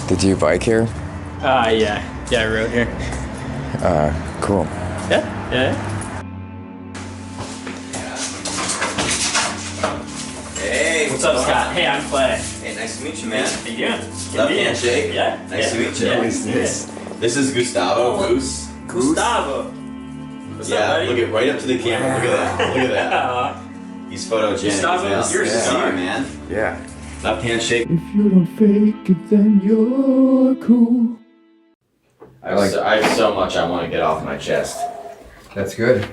Did you bike here? Yeah, I rode here. Cool. Yeah. Hey, What's up, Scott? Hey, I'm Clay. Hey, nice to meet you, man. How you doing? Love handshake. Yeah. Nice to meet you. Yeah. Who is this? This is Gustavo. Goose. Gustavo. What's up, buddy? Look at right up to the camera. Look at that. Look at that. He's photogenic. Gustavo, you're a star, man. Yeah. Love handshake. If you don't fake it, then you're cool. I have so much I want to get off my chest. That's good.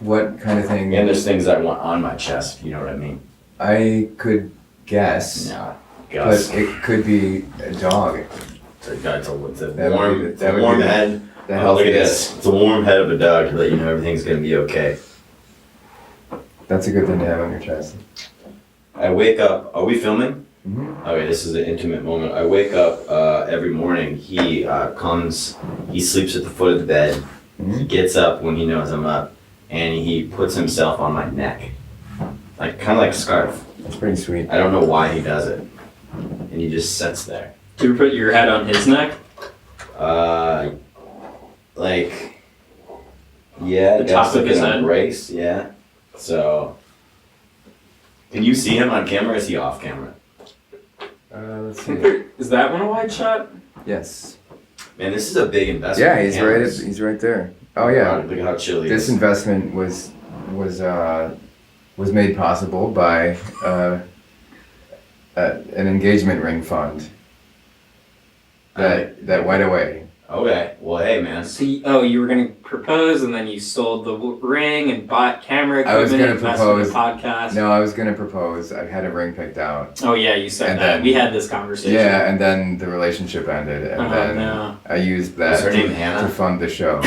What kind of thing? And there's things I want on my chest, you know what I mean? I could guess, No. but Gus. it could be a dog. It's a warm be head. The Oh, look at healthiest. this. It's a warm head of a dog to let you know everything's going to be okay. That's a good thing to have on your chest. I wake up. Are we filming? Mm-hmm. Okay, this is an intimate moment. I wake up every morning. He comes, he sleeps at the foot of the bed. He gets up when he knows I'm up, and he puts himself on my neck. Like, kind of like a scarf. That's pretty sweet. I don't know why he does it. And he just sits there. Do you put your head on his neck? Yeah. The top of his head? Brace, yeah. So, can you see him on camera or is he off camera? Let's see. Is that one a wide shot? Yes. Man, this is a big investment. Yeah, in he's cameras. right there. Oh yeah. Wow, look at how chilly it This is. investment was made possible by an engagement ring fund that went away. Okay, well, hey, man. So, you were gonna propose, and then you sold the ring and bought camera I was equipment, gonna invested in the propose. podcast. No, I was gonna propose. I had a ring picked out. Oh yeah, you said And that. then- We had this conversation. Yeah, and then the relationship ended, and Oh, then no. I used Was that her name to Hannah? fund the show.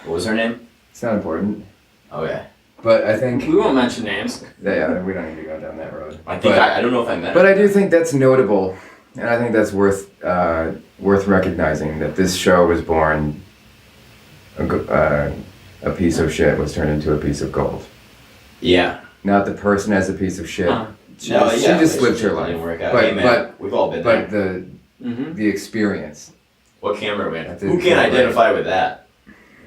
What was her name? It's not important, Okay. but I think We won't mention names. yeah, we don't need to go down that road. I think I don't know if I met But her. I do think that's notable, and I think that's worth recognizing that this show was born. A piece of shit was turned into a piece of gold. Yeah. Not the person as a piece of shit. She No, just, yeah, she just lived her relationship life. didn't work out. But Hey, man, we've all been there. but the Mm-hmm. the experience. What camera are we in? That Who didn't can feel identify with that?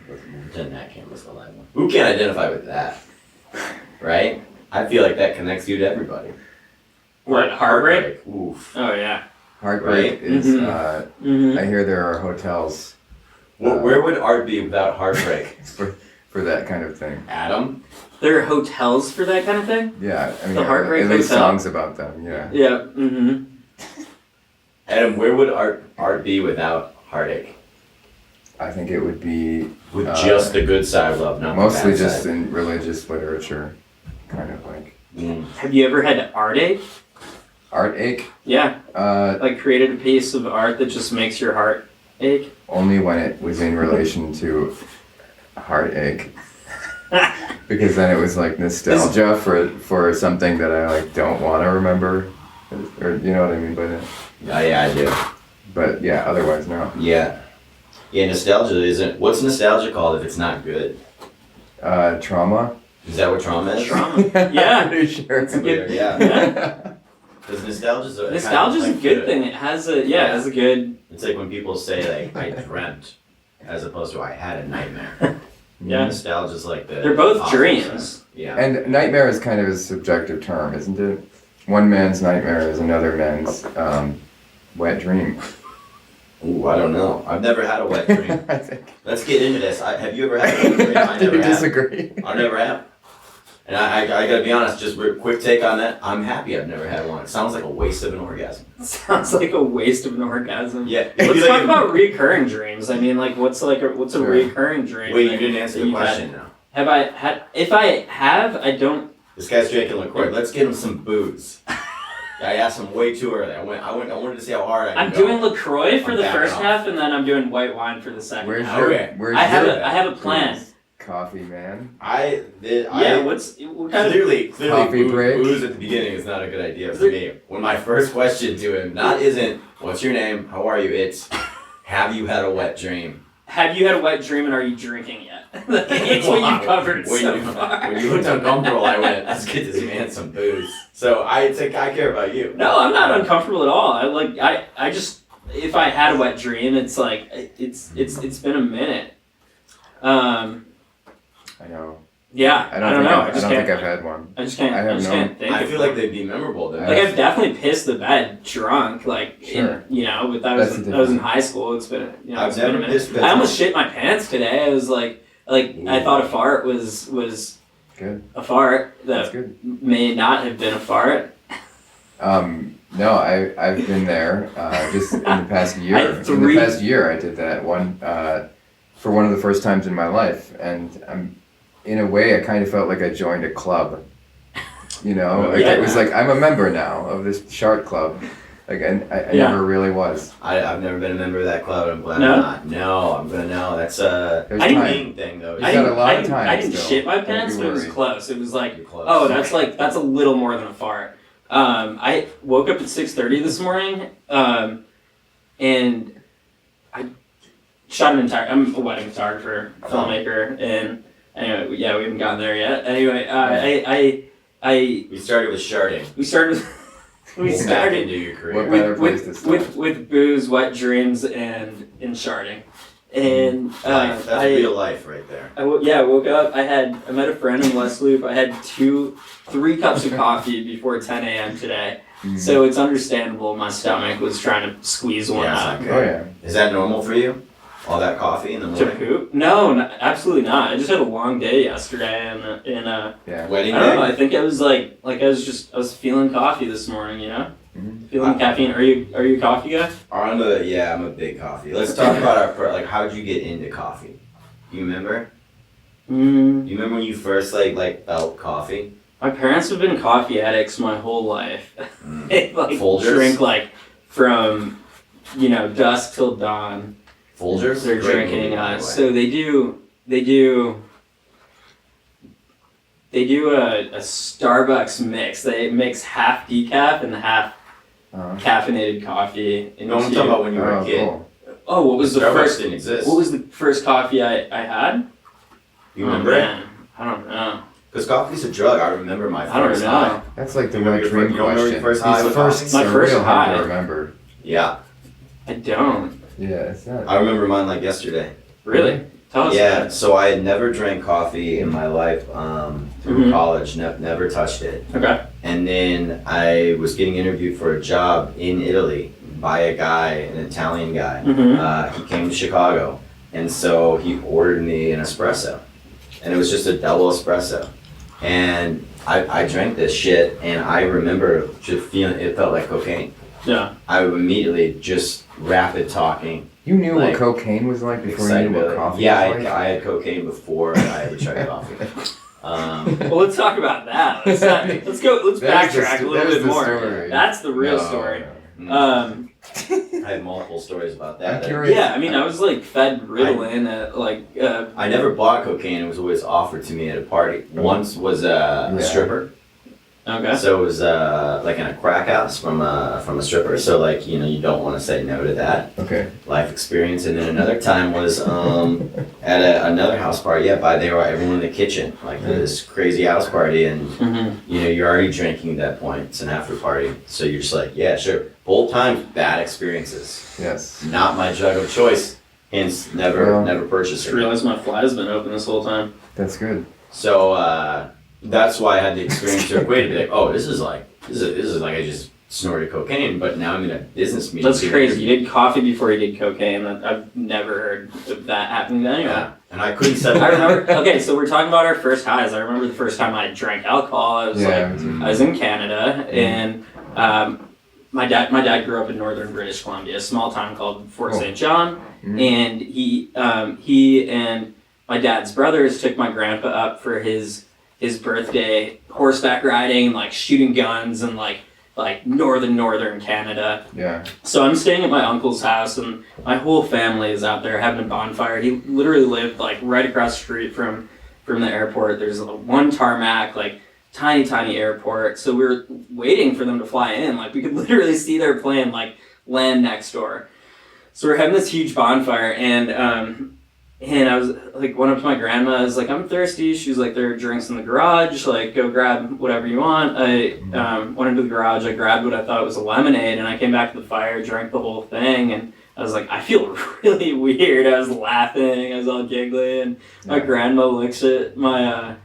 Pretend that camera's the live one. Who can identify with that? Right? I feel like that connects you to everybody. What, heartbreak? Oof. Oh yeah. Heartbreak Right? is. Mm-hmm. I hear there are hotels Where would art be without heartbreak? for that kind of thing. Adam? There are hotels for that kind of thing? Yeah, I mean, The Heartbreak at least Hotel? songs about them. Yeah. Yeah. Mm-hmm. Adam, where would art be without heartache? I think it would be With just the good side of love, not the mostly bad just side. in religious literature, kind of like Have you ever had art ache? art ache. Yeah. Uh, Like created a piece of art that just makes your heart ache? only when it was in relation to heartache. Because then it was like nostalgia for something that I like don't want to remember, or you know what I mean by that. Yeah, I do. But yeah, otherwise no. Yeah. Yeah, nostalgia isn't. What's nostalgia called if it's not good? Trauma. Is that what trauma is? Trauma. Yeah. Pretty sure. It's a good. Yeah. Yeah. Because nostalgia's a Nostalgia's kind a of good like thing. It has a it has a good. It's like when people say like I dreamt, as opposed to I had a nightmare. Yeah. Nostalgia's like the. They're both opposite. dreams. Yeah. And nightmare is kind of a subjective term, isn't it? One man's nightmare is another man's wet dream. Ooh, I don't know. I've never had a wet dream. I think. Let's get into this. Have you ever had a wet dream? I Do never you have. disagree? I never have. And I gotta be honest, just a quick take on that. I'm happy I've never had one. It sounds like a waste of an orgasm. Sounds like a waste of an orgasm. Yeah. Let's talk about recurring dreams. I mean, like, what's a Sure. recurring dream? Wait, you that- didn't answer that the you've had? question now. Have I had? If I have, I don't. This guy's drinking LaCroix. Let's get him some booze. I asked him way too early. I wanted to see how hard I I'm can go. doing Lacroix for I'm the backing first off. half, and then I'm doing white wine for the second Where's half. your? Okay. Where's I have your a- I have a plan. booze? Coffee, man. Yeah. What kind of? Clearly, Coffee break? booze at the beginning is not a good idea for me. When my first question to him isn't what's your name, how are you, it's have you had a wet dream? Have you had a wet dream and are you drinking yet? It's what you covered so far. When you looked uncomfortable, I went, let's get this man some booze. So I care about you. No, I'm not uncomfortable at all. I if I had a wet dream, it's like it's been a minute. I know. Yeah, I don't know. I don't think I've had one. I just can't. I have I just no- can't think. I of feel one. like they'd be memorable though. Like I've definitely pissed the bed drunk, like Sure. but that That's was a that was in different- high school. It's been I've it's been a never minute. pissed the I almost bed. shit my pants today. I was like I thought a fart was Good. a fart That's that good. may not have been a fart. No, I've been there just in the past year. I had In three- the past year, I did that one for one of the first times in my life, and in a way, I kind of felt like I joined a club. You know, like Yeah. it was like I'm a member now of this shark club. Like I Yeah. never really was. I've never been a member of that club, and I'm glad No? I'm not. No, I'm gonna know. That's There's I didn't time. main thing though. You got a lot of time I didn't still. shit my Don't pants, be but it was worried. close. It was like, You're close. oh, that's a little more than a fart. I woke up at 6:30 this morning, and I shot an entire. I'm a wedding photographer, filmmaker, and anyway, yeah, we haven't gotten there yet. Anyway, We started with sharding. we started. We Back started into your career. What better place to start? with booze, wet dreams, and sharding, and Life. That's real life right there. I woke up. I met a friend in West Loop. I had 3 cups of coffee before 10 a.m. today. Mhm. So it's understandable my stomach was trying to squeeze one Yeah, out. it's Oh yeah. Is that normal for you? All that coffee in the To morning? poop? No, absolutely not. I just had a long day yesterday, and Yeah. Wedding I don't know. day? I think I was like I was feeling coffee this morning. Mhm. Feeling caffeine. Are you a coffee guy? I'm a big coffee. Let's talk about like how'd you get into coffee? You remember? Mm, You remember when you first like felt coffee? my parents have been coffee addicts my whole life. Mm. They Folgers? drink from dusk till dawn. Folgers? They're Great drinking movie, by the way. so they do a Starbucks mix. They mix half decaf and half caffeinated coffee into. No, I'm talking about when you were Oh, a kid. cool. Oh, what was the Starbucks first? didn't exist. What was the first coffee I had? You Oh, remember it? man. I don't know. Because coffee's a drug. I remember my I don't first know. high. That's like the You remember wet your dream first- you don't remember question. your first high These with firsts coffee? My are first real hard high. to remember. Yeah, I don't. Yeah, it's not. I remember mine like yesterday. Really? Tell us. Yeah, that. so I had never drank coffee in my life through Mhm. college, never touched it. Okay. And then I was getting interviewed for a job in Italy by a guy, an Italian guy. Mhm. He came to Chicago, and so he ordered me an espresso. And it was just a double espresso. And I drank this shit, and I remember just feeling, it felt like cocaine. Yeah. I would immediately just rapid talking. You knew Like, what cococaine was like before you knew what excitability. coffee Yeah, was like? I had cocaine before I ever tried coffee. Well, let's talk about that. Let's go. Let's That was the backtrack a sto- little that was bit the more. story. That's the real No, story. no. I have multiple stories about that. I'm curious. Yeah, I mean, I was like fed Ritalin at I never bought cocaine. It was always offered to me at a party. Once was a Yeah. stripper. Okay. So it was like in a crack house from a stripper. So like you don't want to say no to that Okay. life experience. And then another time was at another house party. Yeah, they were everyone in the kitchen, like this crazy house party, and Mm-hmm. you're already drinking at that point. It's an after party, so you're just like, yeah, sure. Both times bad experiences. Yes. Not my drug of choice. Hence, Well, never purchased Just it. realized my fly has been open this whole time. That's good. So that's why I had the experience to equate to be like, oh, this is like I just snorted cocaine, but now I'm in a business meeting. That's crazy. You did coffee before you did cocaine. I've never heard of that happening to anyone. Yeah, and I couldn't settle. I remember. Okay, so we're talking about our first highs. I remember the first time I drank alcohol. I was Yeah. I was in Canada, and my dad grew up in northern British Columbia, a small town called Fort Cool. St. John, Mhm. and he and my dad's brothers took my grandpa up for his birthday horseback riding, like shooting guns, and like northern Canada. Yeah. So I'm staying at my uncle's house, and my whole family is out there having a bonfire. He literally lived like right across the street from the airport. There's one tarmac, like tiny airport. So we were waiting for them to fly in. Like we could literally see their plane like land next door. So we're having this huge bonfire, and And I was like, went up to my grandma. I was like, I'm thirsty. She was like, there are drinks in the garage. Like, go grab whatever you want. I went into the garage. I grabbed what I thought was a lemonade, and I came back to the fire, drank the whole thing, and I was like, I feel really weird. I was laughing. I was all giggly, and my grandma looks at my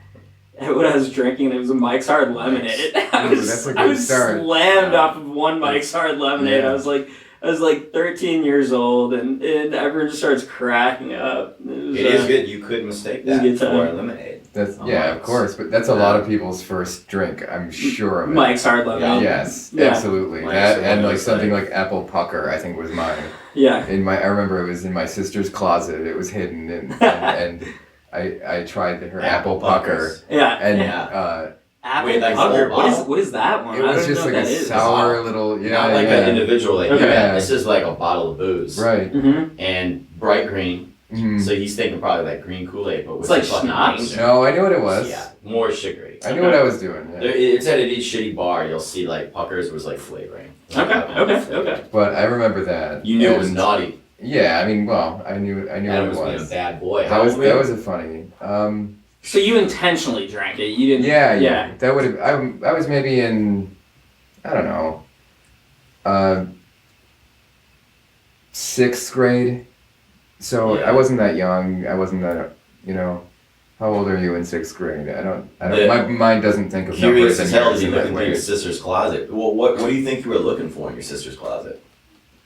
at what I was drinking, and it was a Mike's Hard Lemonade. I was slammed off of one Mike's Hard Lemonade. Yeah. I was like 13 years old, and everyone just starts cracking up. It is good. You could mistake that for a lemonade. That's of course, but that's a lot of people's first drink. I'm sure of it. Mike's Hard Lemonade. Yes, Yeah. absolutely. That and like something like apple pucker, I think was mine. Yeah. I remember it was in my sister's closet. It was hidden, and I tried her apple pucker. Yeah. And apple Wait, like pucker. whole What is that one? it was just like a sour little Not like an individual. Like this is like a bottle of booze. Right. Mm-hmm. And bright green. Mm-hmm. So he's thinking probably like green Kool-Aid, but with It's like some fucking schnapps? danger. No, I knew what it was. Yeah, more sugary. I knew what I was doing. Yeah. It's at each shitty bar. You'll see like puckers was like flavoring. Okay. But I remember that. You knew it was naughty. Yeah, I mean, well, I knew Adam what it was being a was. bad boy. That was a funny. So you intentionally drank it. You didn't. Yeah. That would have. I was maybe in, I don't know, 6th grade. So Yeah. I wasn't that young. I wasn't that. How old are you in 6th grade? I don't. My mind doesn't think of Curious numbers and as hell years to in be that looking through way. your sister's closet. Well, what do you think you were looking for in your sister's closet?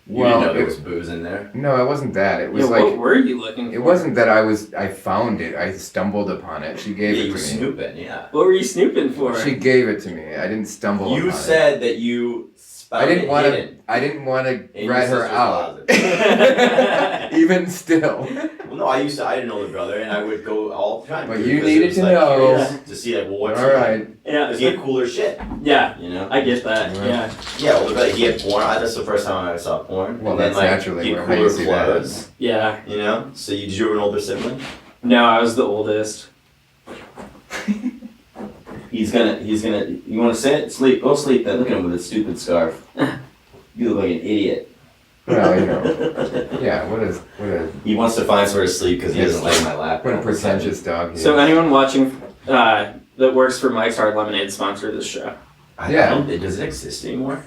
You Well, didn't know there was booze in there? No, it wasn't that. It was Yeah, like. what were you looking for? It wasn't that I found it. I stumbled upon it. She gave Yeah, it you to were me. snooping, yeah. What were you snooping for? She gave it to me. I didn't stumble upon You it. said that you I didn't want to in your rat her sister's out. closet. Even still. Well, no, I had an older brother, and I would go all the time. But too, you because it needed was, to like, know. curious to see like, well, what's All right. Yeah. Because he had cooler shit, Yeah. you know. I get that. Right. Yeah. Yeah, older brother, he had porn. That's the first time I ever saw porn. Well, and then, that's like, naturally he had how you cooler see that. clothes. Yeah. You know. So did you have an older sibling? No, I was the oldest. He's gonna. You want to sit? Sleep. Go sleep. Then look at him with his stupid scarf. You look like an idiot. Well, yeah. What a He wants to find somewhere to sleep because he Yes. doesn't like my lap. what a pretentious dog. He So is. anyone watching that works for Mike's Hard Lemonade sponsor this show. Yeah. Does it exist anymore?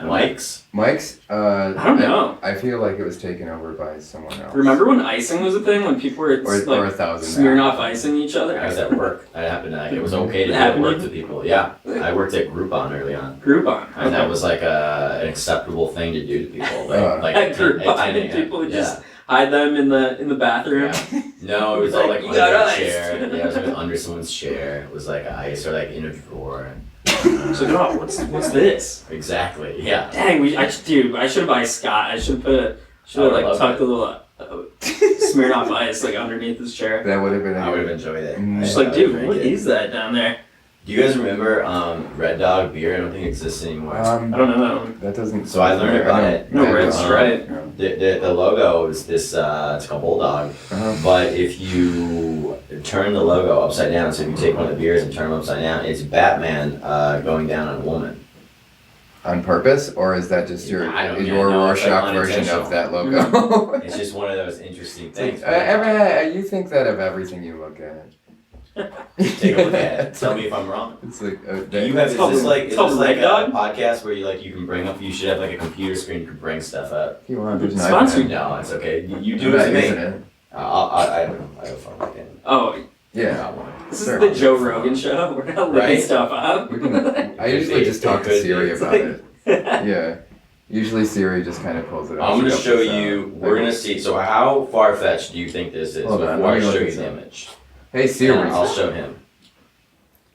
Mike's. Mike's. I don't know. I feel like it was taken over by someone else. Remember when icing was a thing? When people were Or like 1,000. Smirnoff icing each other? I was at work. I happened to. It was okay to It do happened work to to people. Yeah, I worked at Groupon early on, Groupon. and that was like an acceptable thing to do to people. Like At 10 Groupon, 10 and a.m. people would just hide them in the bathroom. Yeah. No, it was all like You under got a ice. chair. Yeah, it was like under someone's chair. It was like ice or like in a drawer. It's like, oh, what's this? Exactly. Yeah. Dang, I should have bought Scott. I should have like love tucked it. a little Smirnoff ice like underneath his chair. That would have been. I would have enjoyed it. Mm. Just I like, would dude, drink what it. is that down there? Do you guys remember Red Dog beer? I don't think it exists anymore. I don't know that one. That doesn't. So I learned about know. it. No, I Red don't. Stripe. Yeah. The logo is this. It's called Bulldog. Uh-huh. But if you turn the logo upside down, so if you take one of the beers and turn them upside down, it's Batman going down on a woman. On purpose, or is that just your I don't your know, it's like Rorschach version of unintentional. that logo? It's just one of those interesting things. You think that of everything you look at. Take a look at it. Tell me if I'm wrong. It's like Do you have? Is this like it's called a Red Dog? podcast where you can bring up? You should have like a computer screen. You can bring stuff up. If you want, there's an Sponsor iPad. No, it's okay. You I'm do it not to using me. it. I have fun with it. Oh, Yeah. this Sure. is the Joe Rogan show. We're not looking Right? stuff up. We can, I usually just talk to Siri about it. Yeah. Usually Siri just kind of pulls it off. I'm gonna She show helps us you. out. We're gonna see. So how far fetched do you think this is Hold on, before let I me show look you this the up. image? Hey Siri. And I'll show him.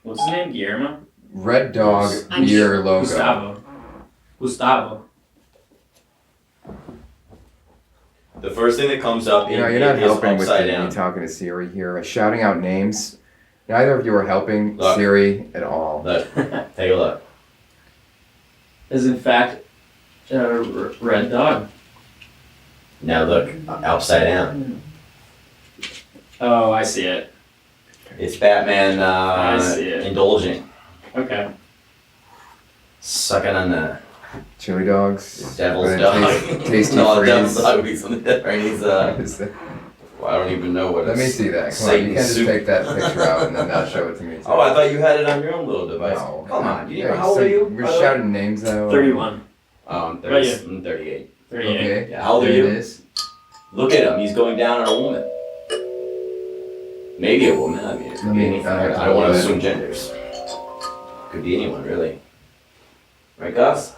What's his name? Guillermo? Red Dog I'm beer logo. Gustavo. The first thing that comes up You know, in, you're not is helping with upside me down. talking to Siri here. Shouting out names. Neither of you are helping Look. Siri at all. Look, take a look. Is in fact a red dog. Now look, upside down. Oh, I see it. It's Batman I see it. indulgent, Okay. sucking on the Chili dogs. devil's Or dog. Tasty No, the devil's freeze. dog would be something different. He's What is that? Well, I don't even know what. Let me see that. Come on, you can't just take that picture out and then not show it to me. Too. Oh, I thought you had it on your own little device. No. Come on, you Yeah, how old are you? We're shouting names out. 31. I'm Right, 38. 38. Okay. Yeah, how old are There you? it is. Look at him. He's going down on a woman. Maybe a woman. I mean, it could be anything. I don't want to assume genders. Could be anyone, really. Right, Gus?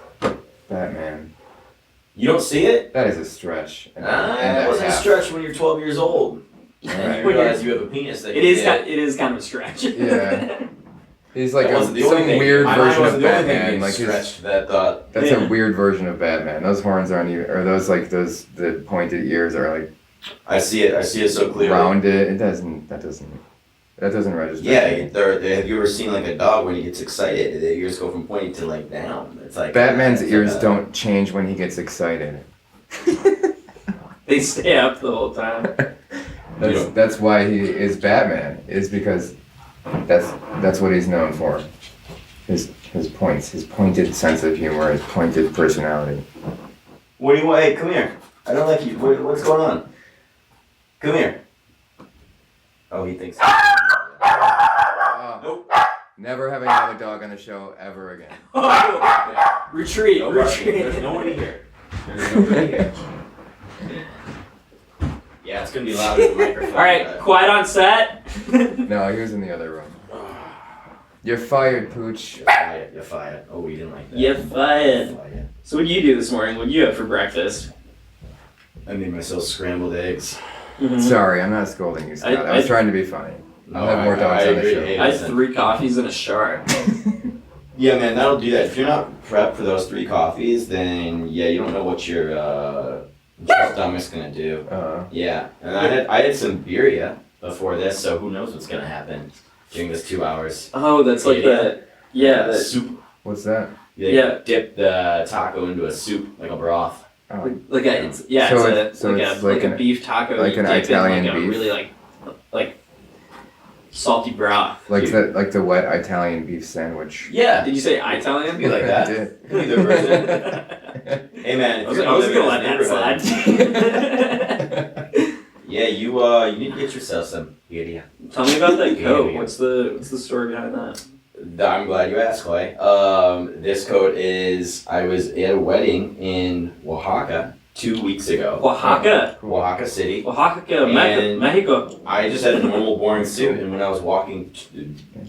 Batman. You don't see it? That is a stretch. And That wasn't a half. stretch when you're 12 years old. And Alright. you realize you have a penis that It is kind of a stretch. Yeah. He's like That wasn't the some only thing. weird My version mind of wasn't the only thing Batman. being Like his, stretched that thought. that's Yeah. a weird version of Batman. Those horns aren't even, or those like the pointed ears are like I see it so clearly. rounded. It doesn't. That doesn't register. Yeah, have you ever seen like a dog when he gets excited? The ears go from pointy to like down. It's like Batman's it's ears like don't change when he gets excited. They stay up the whole time. That's why he is Batman. Is because that's what he's known for. His points, his pointed sense of humor, his pointed personality. What do you want? Hey, come here. I don't like you. What's going on? Come here. Oh, he thinks. Nope. Never have another dog on the show ever again. Retreat. No barking. Retreat. There's nobody here. There's nobody here. Yeah, it's gonna be loud in the microphone. All right, quiet on set. No, he was in the other room. You're fired, Pooch. You're fired. Oh, we didn't like that. You're fired. Fired. So what did you do this morning? What did you have for breakfast? I made myself scrambled eggs. Mhm. Sorry, I'm not scolding you, Scott. I was trying to be funny. I'll have more dogs on the show. Hey, I had listen. 3 coffees and a shard. Yeah, man, that'll do that. If you're not prepped for those 3 coffees, then yeah, you don't know what your stomach's gonna do. Yeah, and I had some birria before this, so who knows what's gonna happen during this 2 hours. Oh, that's like the soup. What's that? They Yeah. dip the taco into a soup, like a broth. Oh. like a it's So like a an- beef taco. like you an dip Italian in like beef? a really like salty broth. Like the wet Italian beef sandwich. Yeah, Did you say Italian? be like I that. did. Either version. Hey man, I was gonna let that slide. Yeah, you need to get yourself some birria. Tell me about that coat. Yeah. What's the story behind that? I'm glad you asked, Clay. This coat is, I was at a wedding in Oaxaca 2 weeks ago. Oaxaca. Oaxaca City. Oaxaca, And- Mexico. I just had a normal boring suit, and when I was walking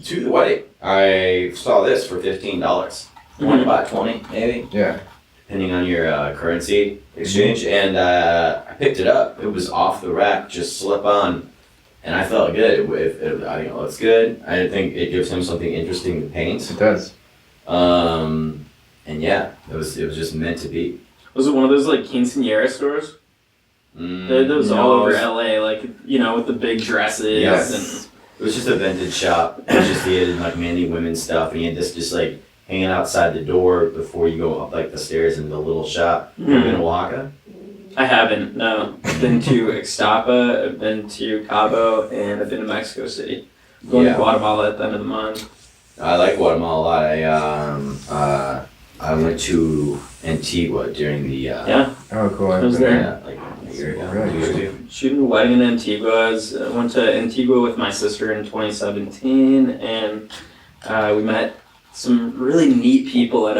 to the wedding, I saw this for $15. About 20 maybe, Yeah. depending on your currency exchange. And I picked it up. It was off the rack, just slip on. And I felt good. I think it looks good. I think it gives him something interesting to paint. It does. And yeah, it was just meant to be. Was it one of those like quinceañera stores? Those all over LA, like with the big dresses. Yes. It was just a vintage shop. It was just he had like many women's stuff, and he had this just like hanging outside the door before you go up like the stairs into the little shop. You ever been to Oaxaca? I haven't. No, I've been to Ixtapa, I've been to Cabo, and I've been to Mexico City. Going to Guatemala at the end of the month. I like Guatemala a lot. I went to Antigua during the Yeah, Oh, cool. I was I've been there. yeah, like a year ago. Really 2 years ago. Shooting a wedding in Antigua. I went to Antigua with my sister in 2017, and we met some really neat people at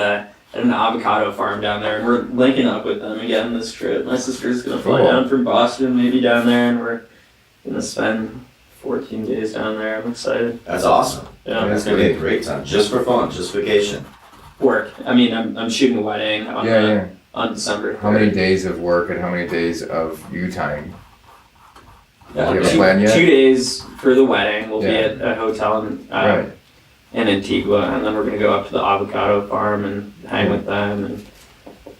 an avocado farm down there, and we're linking up with them again this trip. My sister's gonna fly Cool. down from Boston, maybe down there, and we're gonna spend 14 days down there. I'm excited. That's awesome. Yeah, That's gonna be a great time, just for fun, just vacation. work. I mean, I'm shooting a wedding on Yeah. on December. How many days of work and how many days of you time? Yeah, Do you have a two, plan yet? 2 days for the wedding. We'll be Yeah. at a hotel in Right. in Antigua, and then we're gonna go up to the avocado farm and hang with them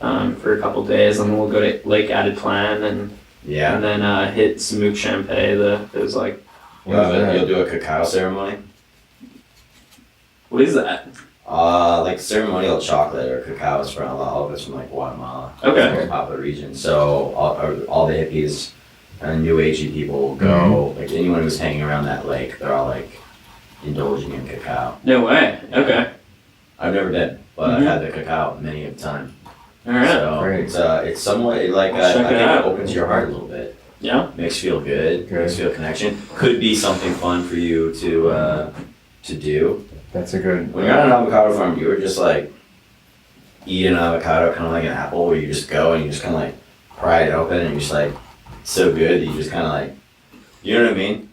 and for a couple days, and then we'll go to Lake Atitlan and Yeah. then hit Samook Champay. There's like, What is that? You'll do a cacao ceremony. what is that? Like ceremonial chocolate or cacao is from all of it's from like Guatemala. Okay. It's the most popular region. So all the hippies and new agey people will go. Like anyone who's hanging around that lake, they're all like indulging in cacao. No way. Okay. I've never been, but I've had the cacao many a time. All right. So Great. it's somewhat like I'll check I it think out. it opens your heart a little bit. Yeah. Makes you feel good. Good. Makes you feel connection. Could be something fun for you to do. That's a good. When you're on an avocado farm, you were just like eat an avocado, kind of like an apple, where you just go and you just kind of like pry it open and you're just like so good that you just kind of like, you know what I mean?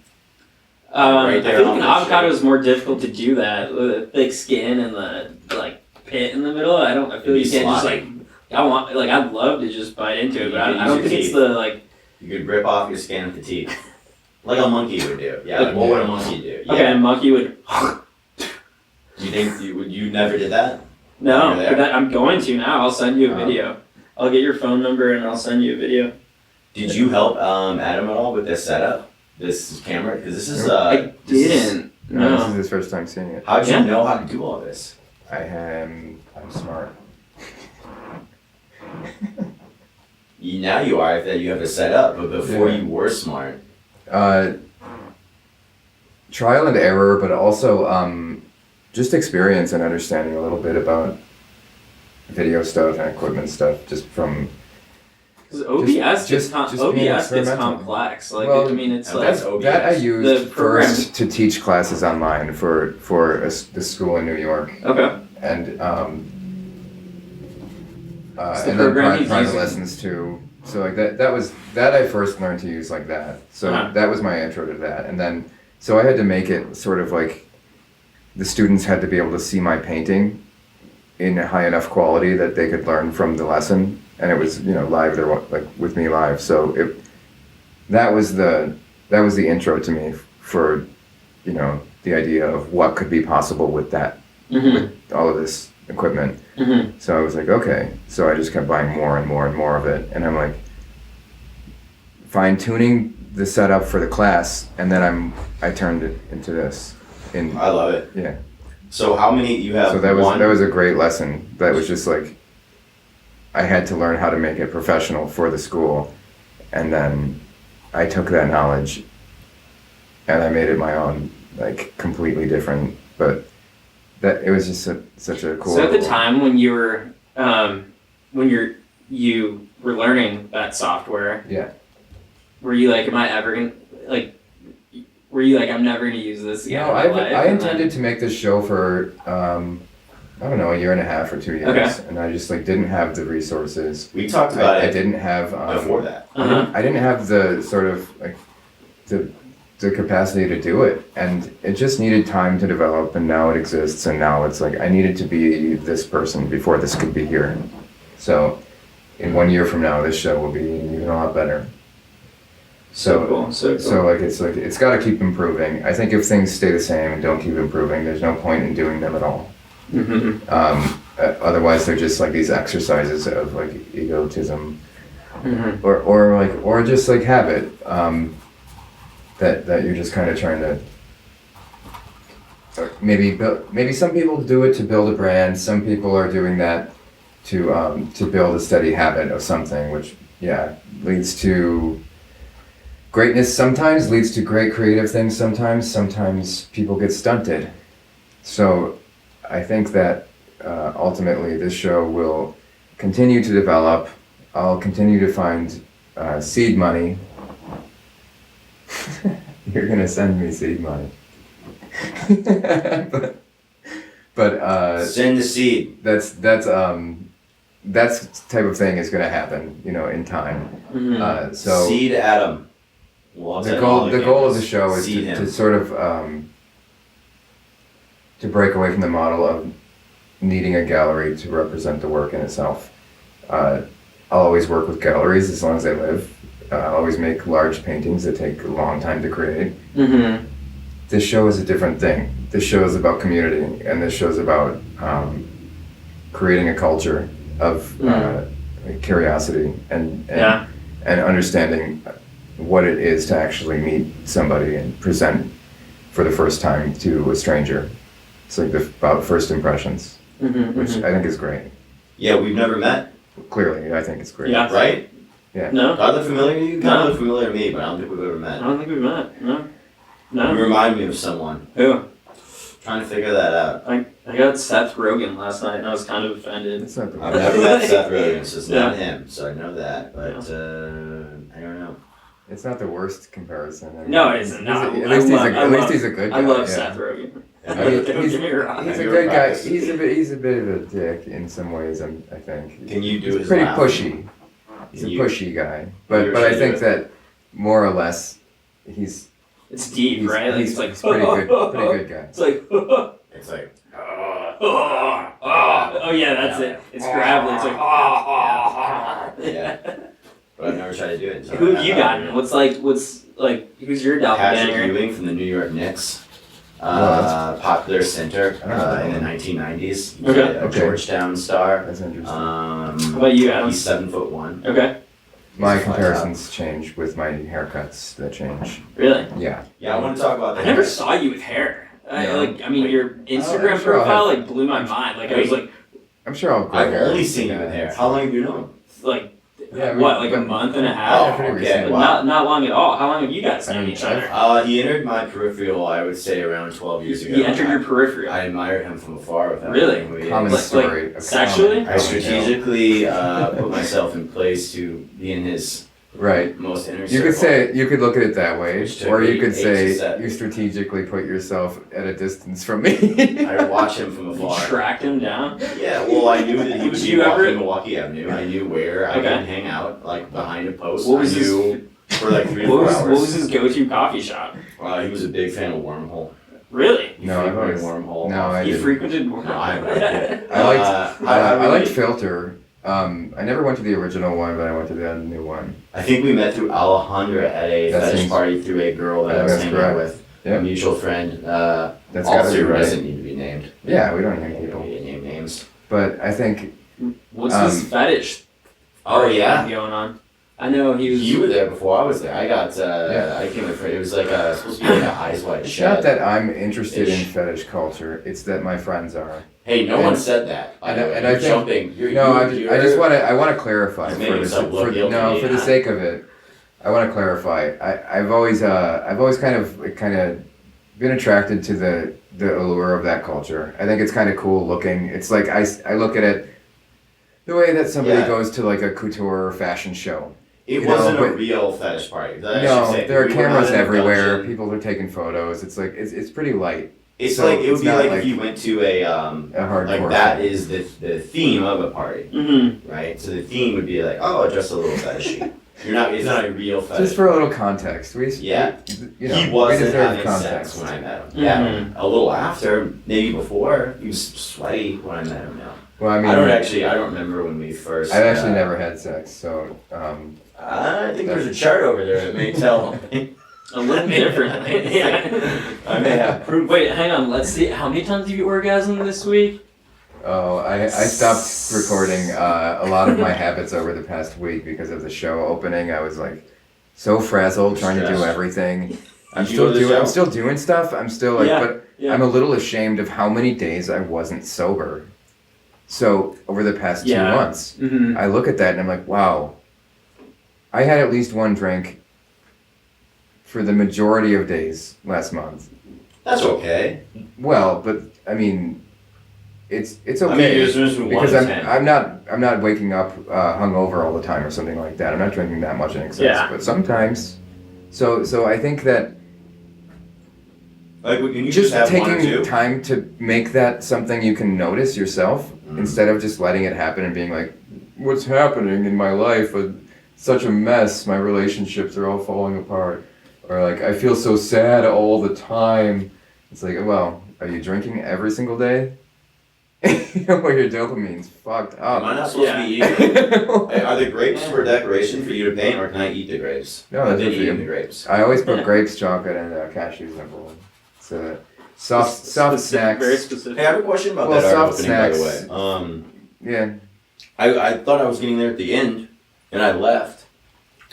Right I there feel on like an the avocado shit. is more difficult to do that with the thick skin and the like pit in the middle. I feel It'd be you can't just like. sloppy. I'd love to just bite into it, but You could I don't use think your it's teeth. the like. You could rip off your skin with the teeth, like a monkey would do. Yeah, like what would a monkey do? Yeah. Okay, a monkey would. Do you think you never did that? No, You're there? but I'm going to now. I'll send you a Oh. video. I'll get your phone number and I'll send you a video. Did you help Adam at all with this setup, this camera? Because this is I didn't. No, this is No. his first time seeing it. How'd you Yeah. know how to do all this? I'm smart. Now you are that you have it set up, but before Yeah. you were smart. Trial and error, but also just experience and understanding a little bit about video stuff and equipment stuff, just from. Because OBS just OBS being gets experimental. complex. Like Well, I mean, it's and like that's OBS. That I used The program- first to teach classes online for the school in New York, okay. and It's the and then program he's private using. lessons too. So like that I first learned to use like that. So Uh-huh. that was my intro to that, and then so I had to make it sort of like the students had to be able to see my painting in a high enough quality that they could learn from the lesson, and it was live there like with me live. So that was the intro to me for the idea of what could be possible with that with all of this equipment. Mm-hmm. So I was like, okay. So I just kept buying more and more and more of it, and I'm like fine tuning the setup for the class, and then I turned it into this. I love it. Yeah. So how many you have? So that one. was a great lesson. That was just like I had to learn how to make it professional for the school, and then I took that knowledge and I made it my own, like completely different. But that it was just such a cool. So at the time when you were you were learning that software, Yeah. were you like, am I ever gonna like? Were you like, I'm never gonna use this again? No, in my life? I And then- intended to make this show for I don't know, a year and a half or 2 years, Okay. and I just like didn't have the resources. We talked about I it didn't have before that. Uh-huh. I didn't have the sort of like the capacity to do it, and it just needed time to develop, and now it exists, and now it's like I needed to be this person before this could be here. So in 1 year from now, this show will be even a lot better. So cool. So cool. So it's got to keep improving. I think if things stay the same and don't keep improving, there's no point in doing them at all. Mm-hmm. Otherwise, they're just like these exercises of like egotism, Mm-hmm. or just like habit. That you're just kind of trying to. Maybe some people do it to build a brand. Some people are doing that to build a steady habit of something, which leads to greatness. Sometimes leads to great creative things. Sometimes people get stunted. So I think that ultimately this show will continue to develop. I'll continue to find seed money. You're gonna send me seed money. but Send the seed. that's type of thing is gonna happen, in time. Mm-hmm. So Seed Adam. Well, the goal of the show is Seed to him. sort of to break away from the model of needing a gallery to represent the work in itself. I'll always work with galleries as long as they live. I'll always make large paintings that take a long time to create. Mm-hmm. This show is a different thing. This show is about community, and this show is about creating a culture of curiosity and understanding what it is to actually meet somebody and present for the first time to a stranger. It's like about first impressions, Mm-hmm. which I think is great. Yeah, we've never met, Clearly, I think it's great. Yeah. right? No, Do I look familiar to you? You kind No. of look familiar to me, but I don't think we've ever I met. don't think we've met. No. You remind me of someone. Who? Trying to figure that out. I got Seth Rogen last night and I was kind of offended. It's not the I've never met Seth Rogen, so it's not Yeah. him, so I know that, but I don't know. It's not the worst comparison. I mean, No, it isn't. No, At least he's a good guy. I love yeah. Seth Rogen. I mean, Don't get me wrong. he's a Have you good ever guy. practiced? He's a bit of a dick in some ways. I think. Can you do He's his pretty laugh? pushy. He's Can a you- pushy guy, You're but I sure think you- that more or less he's It's deep, he's, right? Like, he's, it's like he's pretty good guy. It's like It's like, oh yeah, that's it. It's gravelly. It's like yeah. But I've never tried to do it. So Who have you gotten? What's like who's your Patrick doppelganger? Ewing from the New York Knicks, Well, popular center I don't know. in the 1990s. He's Okay. a Okay. Georgetown star. That's interesting. How about you, Adam? He's 7'1". Okay, My he's a fine comparisons change with my haircuts. That change. really? Yeah. Yeah, I want to talk about I that. never saw you with hair. No. I mean, your Instagram I'm sure I'll profile have- like blew my mind. Like I was like I'm sure I'll. grow I've hair. only seen you with hair. How long have you known? Yeah, what, we- like a but- month and a Oh, half? pretty okay, recent. But wow. not long at all. How long have you guys I known mean, each other? He entered my peripheral, I would say, around 12 years ago. He entered your peripheral. I admired him from afar. Without Really? knowing who he Common is. story. sexually? I strategically put myself in place to be in his Right. most inner You could circle. you could look at it that way, Which took or you me could 8 to say 7. you strategically put yourself at a distance from me. I would watch him from You afar. tracked him down. Yeah, well, I knew that he would Did be you ever- walking Milwaukee Avenue. I knew where I Okay. could hang out, like behind a post. What was I knew for like 3 to 4 hours. What was his go-to coffee shop? He was a big fan of Wormhole. Really? He No, I've frequented always- Wormhole. no, I He didn't. frequented. No, I liked I liked Filter. I never went to the original one, but I went to the new one. I think we met through Alejandra at a That fetish seems- party through a girl that I I was think that's hanging out correct. with. Yeah. A mutual friend. That's Also, gotta be right. doesn't need to be named. Yeah, we don't name We people, don't need to name names. but I think What's this fetish? Oh yeah. Going on. I know he was. You were there before I was there. I got. Yeah. I came with. It was like supposed to be like a eyes wide it's shut. not that I'm interested in Ish. fetish culture. It's that my friends are. Hey, no And- one said that. By and the I- way. and I You're think- jumping. No, I just want to. I want to clarify He's for making the himself look guilty, for the yeah. sake of it. I want to clarify. I've always kind of been attracted to the allure of that culture. I think it's kind of cool looking. It's like I look at it the way that somebody Yeah. goes to like a couture fashion show. It you know, wasn't a but- real fetish party. That I should No, say. there are We were not cameras in a everywhere. dungeon. People are taking photos. It's like it's pretty light. It's So like it would it's be not like like if you went to a hardcore like that thing. is the theme of a party, Mm-hmm. right? So the theme would be like, oh, just a little fetishy. You're not. It's not a real fetish. Just for a little context, Yeah. you know, He we wasn't deserve having context. sex when I met him. Mhm. Yeah, a little after, maybe before. He was sweaty when I met him. Now Well, I mean, I don't remember when we first. I've actually never had sex, so I think there's a chart over there that may tell. A little different. Yeah. I may have proof. Wait, hang on. Let's see. How many times have you orgasmed this week? oh, I stopped recording a lot of my habits over the past week because of the show opening. I was like so frazzled trying to do Stressed. everything. I'm Did you go to the show? still doing stuff. I'm still like, Yeah, but yeah. I'm a little ashamed of how many days I wasn't sober. So over the past 2 Yeah. months, Mm-hmm. I look at that and I'm like, wow. I had at least one drink for the majority of days last month. That's okay. Well, but I mean, it's okay I mean, there's from 1 because to 10. I'm not waking up hungover all the time or something like that. I'm not drinking that much in excess, Yeah. but sometimes. So I think that Like, can you just have one or taking two? time to make that something you can notice yourself instead of just letting it happen and being like, what's happening in my life? Such a mess. My relationships are all falling apart. Or like, I feel so sad all the time. It's like, well, are you drinking every single day? Where your dopamine's fucked Am I up. not supposed to be eating? Hey, are the grapes for decoration for you to paint, or can I eat the grapes? No, I've that's been good for eating you. the grapes. I always put grapes, chocolate, and cashews in a bowl. So soft snacks. Very specific. Hey, I have a question about Well, that art soft opening, by the snacks. way. Yeah. I thought I was getting there at the end, and I left.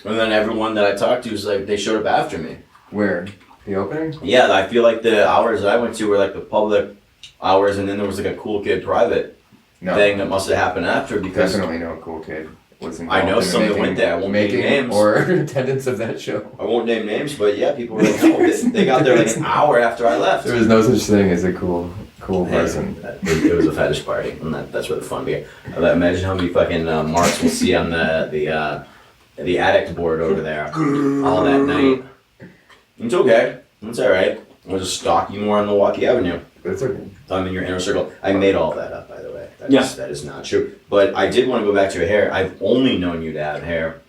And then everyone that I talked to was like, they showed up after me. Where? The opening? Yeah, I feel like the hours that I went to were like the public hours, and then there was like a cool kid private No. thing that must have happened after because Definitely no cool kid was I involved know in some that making, went there. I won't name making names. or attendance of that show. I won't name names, but yeah, people were like, no, they got there like an hour after I left. There was no such thing as a cool Hey, person. it was a fetish party, and that's where the fun began. Imagine how many fucking marks we'll see on the the addict board over there all that night. It's okay. It's all right. I'll just stalk you more on Milwaukee Avenue. That's okay. I'm in your inner circle. I made all that up, by the way. That is not true. But I did want to go back to your hair. I've only known you to have hair.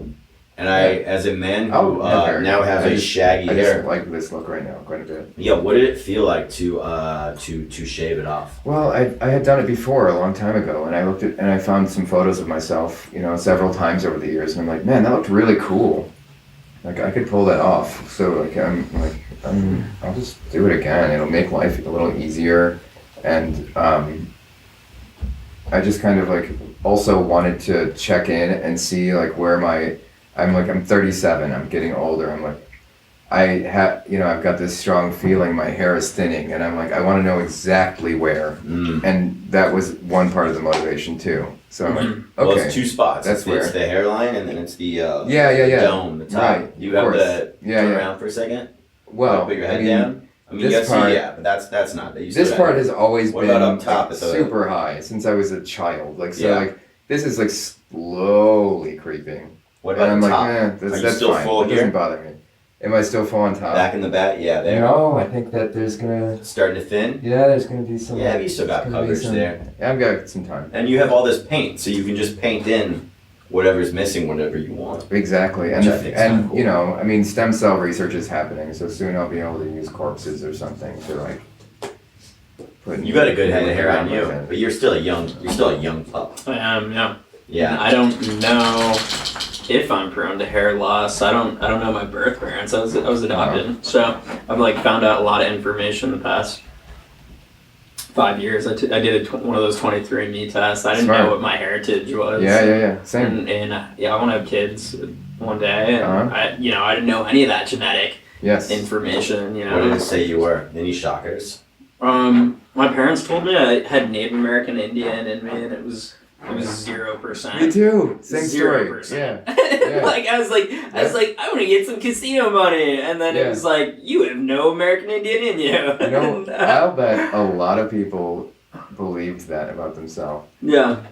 And as a man who now has a shaggy hair. I just like this look right now quite a bit. Yeah, what did it feel like to shave it off? Well, I had done it before a long time ago, and I looked at and I found some photos of myself, several times over the years, and I'm like, man, that looked really cool. Like I could pull that off. So I'll just do it again. It'll make life a little easier, and I just kind of also wanted to check in and see where I'm 37. I'm getting older. I've got this strong feeling my hair is thinning, and I want to know exactly where. And that was one part of the motivation too. So I'm okay. Well, it's two spots. That's where it's the hairline, and then it's the dome, the top. Right, you have to turn around for a second. Well, put your head down. I mean, this part, but that's not. This part has always been up top super high since I was a child. This is slowly creeping. What about and the top? That's still fine. full It here? doesn't bother me. Am I still full on top? Back in the back, yeah, there. No, I think that there's gonna... Starting to thin? Yeah, there's gonna be some... Yeah, but you still got coverage there. Yeah, I've got some time. And you have all this paint, so you can just paint in whatever's missing, whatever you want. Exactly. Which I think is kinda cool. Stem cell research is happening, so soon I'll be able to use corpses or something to put... You got a good head of hair on you, but you're still a young pup. I am, yeah. Yeah. I don't know if I'm prone to hair loss. I don't know my birth parents. I was adopted, so I've found out a lot of information the past 5 years. I did one of those 23andMe tests. I didn't know what my heritage was. Yeah. Same. And I want to have kids one day. And I didn't know any of that genetic information. What did it say you were? Any shockers? My parents told me I had Native American Indian in me, and it was 0%. Me too. Same 0%. story. Yeah. I was like, I want to get some casino money, and then it was like, you have no American Indian in you. I'll bet a lot of people believed that about themselves. Yeah.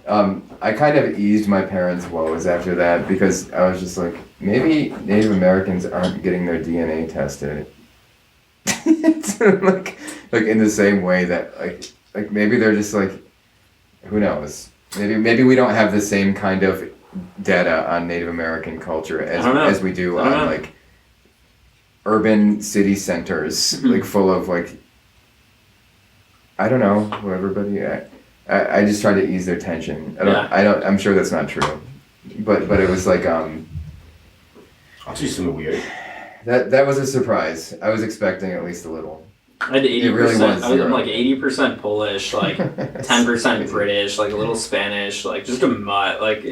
I kind of eased my parents' woes after that because I was just like, maybe Native Americans aren't getting their DNA tested. like in the same way that like maybe they're just who knows. Maybe we don't have the same kind of data on Native American culture as we do on urban city centers, full of I don't know, everybody. I just try to ease their tension. I'm sure that's not true, but it was I'll tell you something weird. That was a surprise. I was expecting at least a little. I had 80%. Really was I was 80% Polish, 10% British, a little Spanish, just a mutt, but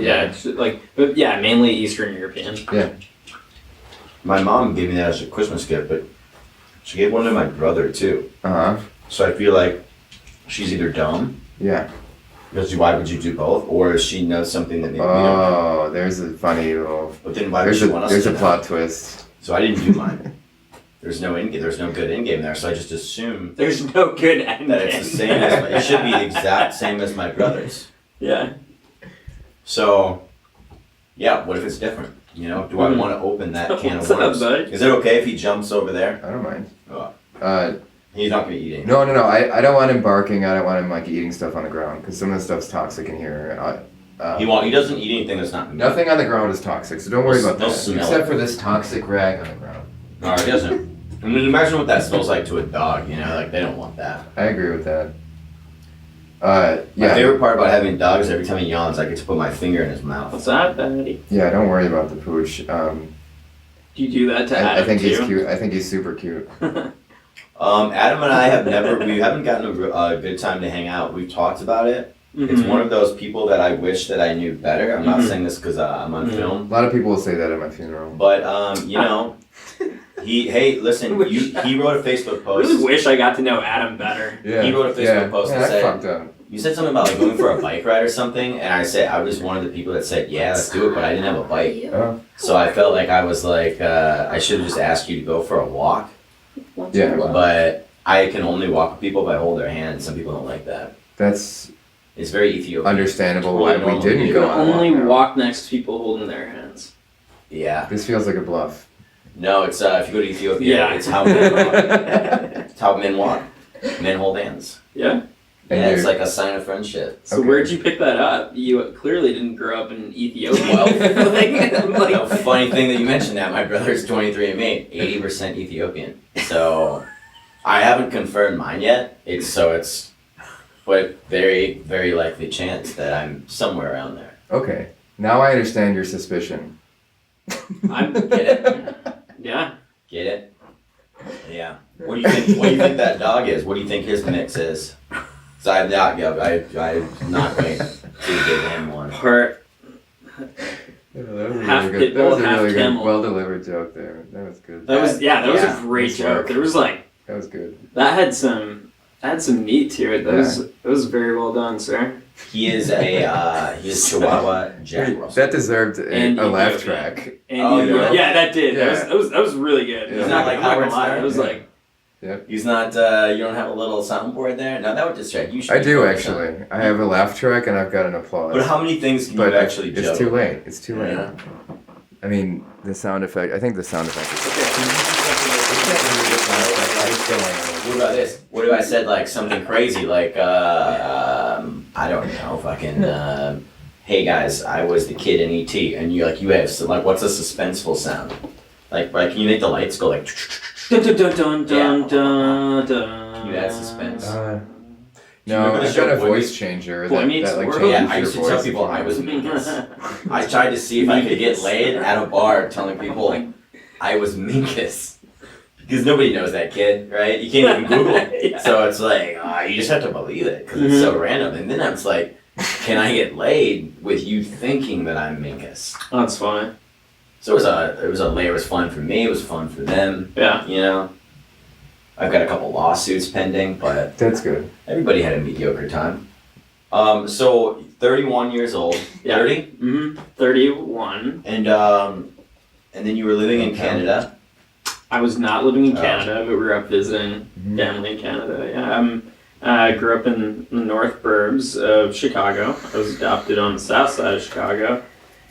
mainly Eastern European. Yeah. My mom gave me that as a Christmas gift, but she gave one to my brother too. So I feel like she's either dumb. Yeah. Because why would you do both, or she knows something that maybe we don't know. There's a funny little. But then why would she want us to know? There's a plot twist. So I didn't do mine. There's no good in game there, so I just assume there's no good end that it's the same as it should be the exact same as my brother's. Yeah. So, what if it's different? Do I want to open that can of worms? Up, Is it okay if he jumps over there? I don't mind. He's not going to eat anything. No. I don't want him barking. I don't want him eating stuff on the ground because some of the stuff's toxic in here. He doesn't eat anything that's not. Nothing on the ground is toxic, so don't worry about that. Smell Except for this toxic rag on the ground. No, he doesn't. I mean, imagine what that smells like to a dog. They don't want that. I agree with that. My favorite part about having dogs, every time he yawns, I get to put my finger in his mouth. What's that, Betty? Yeah, don't worry about the pooch. Do you do that to Adam? I think too? he's cute. I think he's super cute. Adam and I we haven't gotten a good time to hang out. We've talked about it. Mm-hmm. It's one of those people that I wish that I knew better. I'm not saying this because I'm on film. A lot of people will say that at my funeral. But he wrote a Facebook post. I really wish I got to know Adam better. Yeah. He wrote a Facebook post and said, fucked up. You said something about going for a bike ride or something, and I was one of the people that said, yeah, let's do it, but I didn't have a bike. So I felt like I was I should have just asked you to go for a walk. Yeah. But I can only walk with people if I hold their hand. Some people don't like that. It's very Ethiopian. Understandable why we didn't You go can on only walk next to people holding their hands. Yeah. This feels like a bluff. No, it's if you go to Ethiopia, it's how men walk. It's how men walk. Men hold hands. Yeah. Yeah, it's like a sign of friendship. So where'd you pick that up? You clearly didn't grow up in Ethiopia. No, funny thing that you mentioned that. My brother's 23andMe, 80% Ethiopian. So I haven't confirmed mine yet. But very, very likely chance that I'm somewhere around there. Okay. Now I understand your suspicion. Get it? Yeah. Get it? Yeah. What do you think? What do you think that dog is? What do you think his mix is? So I'm not going to give him one. Part half pit bull, half really camel. Well delivered joke there. That was good. That was a great Nice joke. work. There was like That was good. that had some meat to it. That was very well done, sir. He is Chihuahua Jack Russell. That deserved And a laugh Ethiopia. track. And Oh, yeah, yeah. that did. Yeah. That was really good. He's I'm not like I'm not Howard gonna lie. Stern. It was Yeah. like He's not, you don't have a little soundboard there? No, that would distract you. I do actually. I have a laugh track and I've got an applause. But how many things can But you actually joke? it's too late. It's too late. Yeah. I mean, the sound effect. I think the sound effect is. What about this? What if I said like something crazy like, I don't know, fucking, hey guys, I was the kid in E.T. and you have, so, like, what's a suspenseful sound? Like, can you make the lights go like, dun dun dun dun dun dun. you add suspense? No, remember the I've show got a Boy voice Meets- changer Boy that Meets like World? changes Yeah, I your used to voice tell if people you I was want. Minkus. I tried to see if I could get laid at a bar telling people I was Minkus. Because nobody knows that kid, right? You can't even Google it. Yeah. So it's like, you just have to believe it because it's so random. And then I was like, can I get laid with you thinking that I'm Minkus? That's funny. So it was fun for me, it was fun for them, Yeah. you know? I've got a couple lawsuits pending, but That's good. everybody had a mediocre time. So 31 years old, Yeah. 30? Mm-hmm. 31. And then you were living in Canada. I was not living in Oh. Canada, but we were up visiting family in Canada. Yeah, I grew up in the North Burbs of Chicago. I was adopted on the south side of Chicago.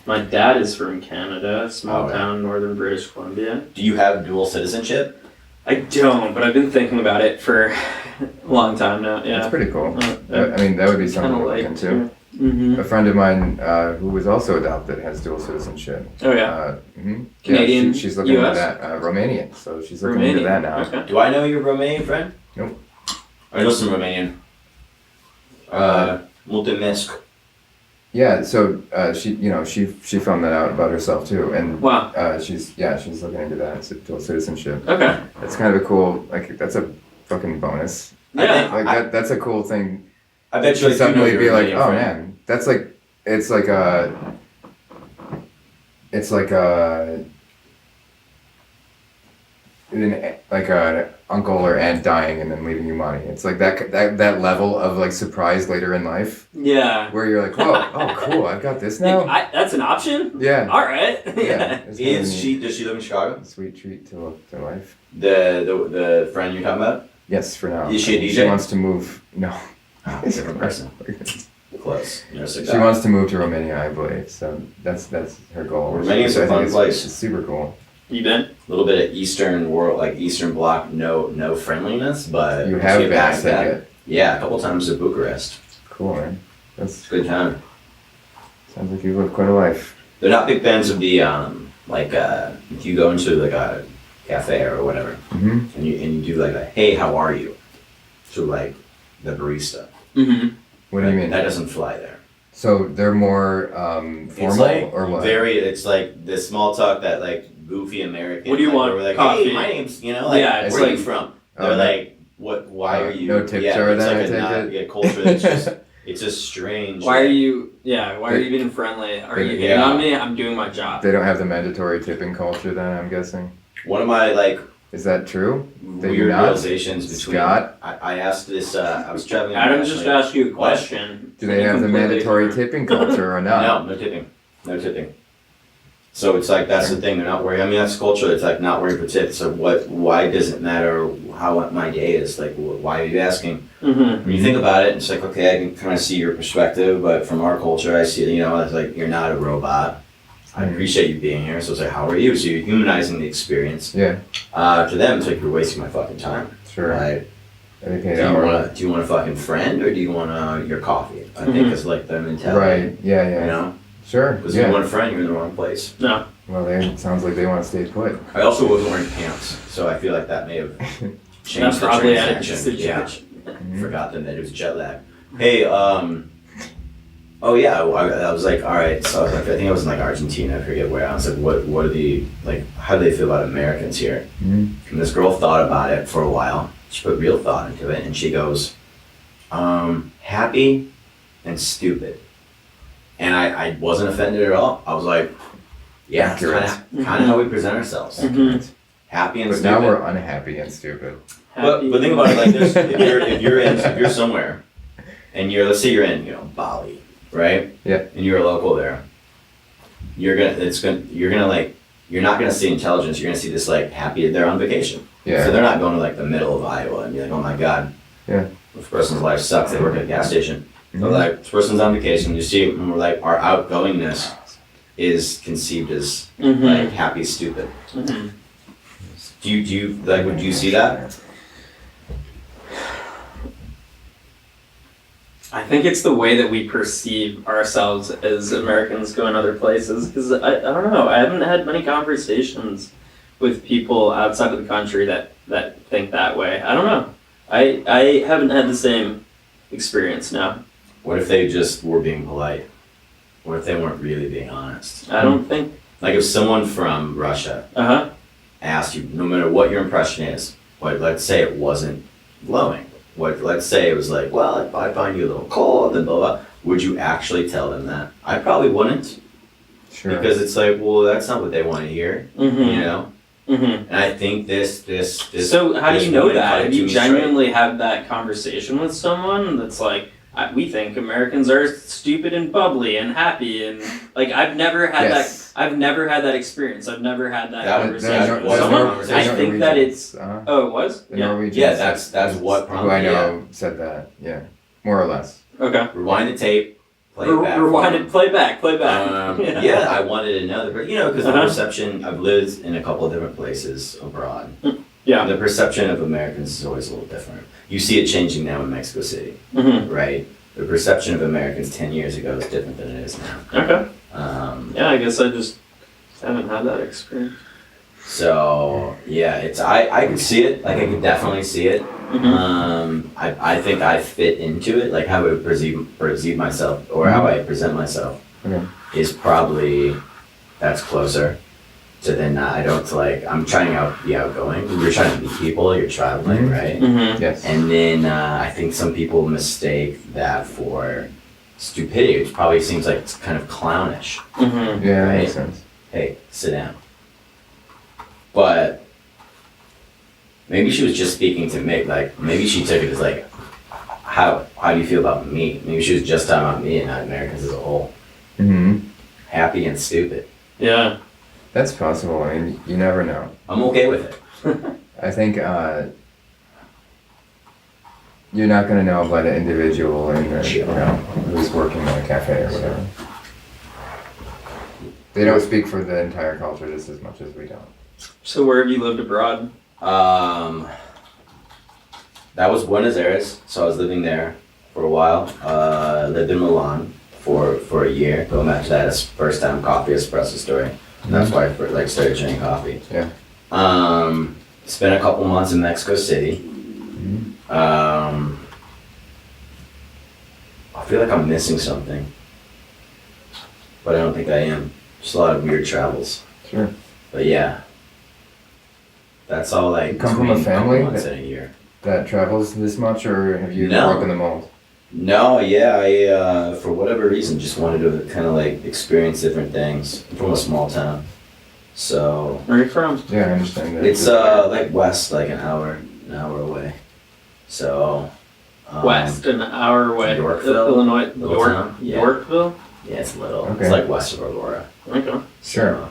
My dad is from Canada, small Oh, yeah. town, northern British Columbia. Do you have dual citizenship? I don't, but I've been thinking about it for a long time now. Yeah, That's pretty cool. Uh, I mean, that would be something kind to of look like into. Mm-hmm. A friend of mine who was also adopted has dual citizenship. Oh yeah, Yeah, Canadian, she's looking into US? that. Romanian, so she's looking into that now. Okay. Do I know your Romanian friend? Nope. I know some Romanian. Mulțumesc. Yeah, so she found that out about herself too, and Wow. she's looking into that. It's dual citizenship. Okay. That's kind of a cool, like, that's a fucking bonus. Yeah. Like that's a cool thing. I bet you To suddenly your be like, Romanian oh friend. man, that's like, it's like a uncle or aunt dying and then leaving you money. It's like that level of like surprise later in life Yeah. where you're like, whoa, oh cool, I've got this now. That's an option. Yeah. All right. Yeah. It's kind of Does she live in Chicago? a sweet treat to life. The friend you're talking about? Yes, for now. Is she a She DJ? wants to move. No. Different person. Close. She wants to move to Romania, I believe. So that's her goal. Romania's a I think fun it's place. super cool. You been? A little bit of Eastern world, like Eastern Bloc, no friendliness, but You have she backs been, I that. take it. Yeah, a couple times to Bucharest. Cool, man. It's a good time. Sounds like you've lived quite a life. They're not big fans of the if you go into like a cafe or whatever, Mm-hmm. and you do like a hey, how are you, to like the barista. Mm-hmm. What do you mean? That doesn't fly there. So they're more It's formal like or what? it's like the small talk that like goofy American. What do you like, want? where we're like, Coffee. hey, my name's like, Yeah, it's where are like- you from? Oh, They're no. like, what? Why are you? no tip yeah, jar it's then, like I take not it? a culture that's just it's just strange. Why are you? Yeah. Why are you being friendly? Are you hitting Yeah. on me? I'm doing my job. They don't have the mandatory tipping culture then, I'm guessing. One of my like Is that true? They do weird not? realizations between. Scott? I asked this. I was traveling. Adam just internationally. asked you a question. Do they have the mandatory tipping culture or not? No tipping. No tipping. So it's like that's the thing. They're not worried. I mean, that's culture. It's like not worried for tips. So what? Why does it matter how my day is? Like, why are you asking? Mm-hmm. When you think about it, it's like okay, I can kind of see your perspective, but from our culture, I see it's like you're not a robot. I appreciate you being here. So it's like, how are you? So you're humanizing the experience. Yeah. To them, it's like you're wasting my fucking time. Sure. Right? They Do paid you hourly. want a fucking friend or do you want your coffee? I think it's like the mentality. Right. Yeah. Yeah. You know? Sure. Because if Yeah. you want a friend, you're in the wrong place. No. Well, it sounds like they want to stay put. I also wasn't wearing pants, so I feel like that may have changed That's the probably added transaction. to Yeah. Mhm. Forgot that it was jet lag. Hey, oh yeah, I was like, all right. So I was like, I think I was in like Argentina. I forget where. I was like, what are the like? How do they feel about Americans here? Mhm. And this girl thought about it for a while. She put real thought into it, and she goes, happy and stupid. And I wasn't offended at all. I was like, yeah, it's Accurate. kind of how we present ourselves. Mhm. Happy and But stupid. now we're unhappy and stupid. But think about it like this: if you're somewhere, and let's say you're in Bali, right? Yeah. And you're a local there. You're not gonna see intelligence. You're gonna see this like happy. They're on vacation. Yeah. So they're not going to like the middle of Iowa and be like, oh my god. Yeah. This person's life sucks. They work at a gas station. So Mhm. like this person's on vacation. You see, and we're like our outgoingness is conceived as like happy, stupid. Mhm. Do you like? Would you see that? I think it's the way that we perceive ourselves as Americans going other places. Because I don't know, I haven't had many conversations with people outside of the country that think that way. I don't know. I haven't had the same experience now. What if they just were being polite? What if they weren't really being honest? I don't think. Like if someone from Russia asked you, no matter what your impression is, let's say it wasn't glowing. Let's say it was like, well, I find you a little cold and blah blah. Would you actually tell them that? I probably wouldn't, Sure. because it's like, well, that's not what they want to hear, Mm-hmm. you know. Mm-hmm. And I think this. So how do this you know woman that? cut it Have to you me straight. genuinely had that conversation with someone that's like, we think Americans are stupid and bubbly and happy and like I've never had Yes. that. I've never had that experience. I've never had that That conversation was with a someone. conversation. I think that it's. Uh-huh. Oh, it was. The Yeah. Norwegians. Yeah, that's what who I prompted. know said that. Yeah, more or less. Okay. Rewind the tape. Play it back. Rewind it. Play back. Play back. Yeah, I wanted to know, because the Uh-huh. perception. I've lived in a couple of different places abroad. Yeah. The perception of Americans is always a little different. You see it changing now in Mexico City, Mm-hmm. right? The perception of Americans 10 years ago is different than it is now. Okay. Yeah. I guess I just haven't had that experience. So yeah, I could see it. Like I could definitely see it. Mm-hmm. I think I fit into it. Like how I would perceive myself, or how I present myself, Okay. is probably that's closer to then I don't like I'm trying to be outgoing. You're trying to meet people. You're traveling, Mhm. right? Mm-hmm. Yes. And then I think some people mistake that for stupidity, which probably seems like it's kind of clownish. Mm-hmm. Yeah, that Right. makes sense. Hey, sit down. But maybe she was just speaking to me. Like maybe she took it as like, how do you feel about me? Maybe she was just talking about me and not Americans as a whole. Hmm. Happy and stupid. Yeah. That's possible. I mean, you never know. I'm okay with it. I think you're not going to know about an individual in the, who's working in a cafe or whatever. They don't speak for the entire culture just as much as we don't. So where have you lived abroad? That was Buenos Aires, so I was living there for a while. Lived in Milan for a year. Going back to that first time coffee espresso story. And that's why I started drinking coffee. Yeah. Spent a couple months in Mexico City. I feel like I'm missing something, but I don't think I am. Just a lot of weird travels. Sure. But yeah, that's all like. You come from a between family couple months that- in a year. That travels this much, or have you No. broken the mold? No, yeah, I for whatever reason just wanted to kind of like experience different things. I'm from a small town, so Where are you from? Yeah, I understand that. it's like west, like an hour away. So West, an hour away. Yorkville? Illinois. Little town? Yeah. Yorkville? Yeah, it's little. Okay. It's like west of Aurora. Okay. Sure.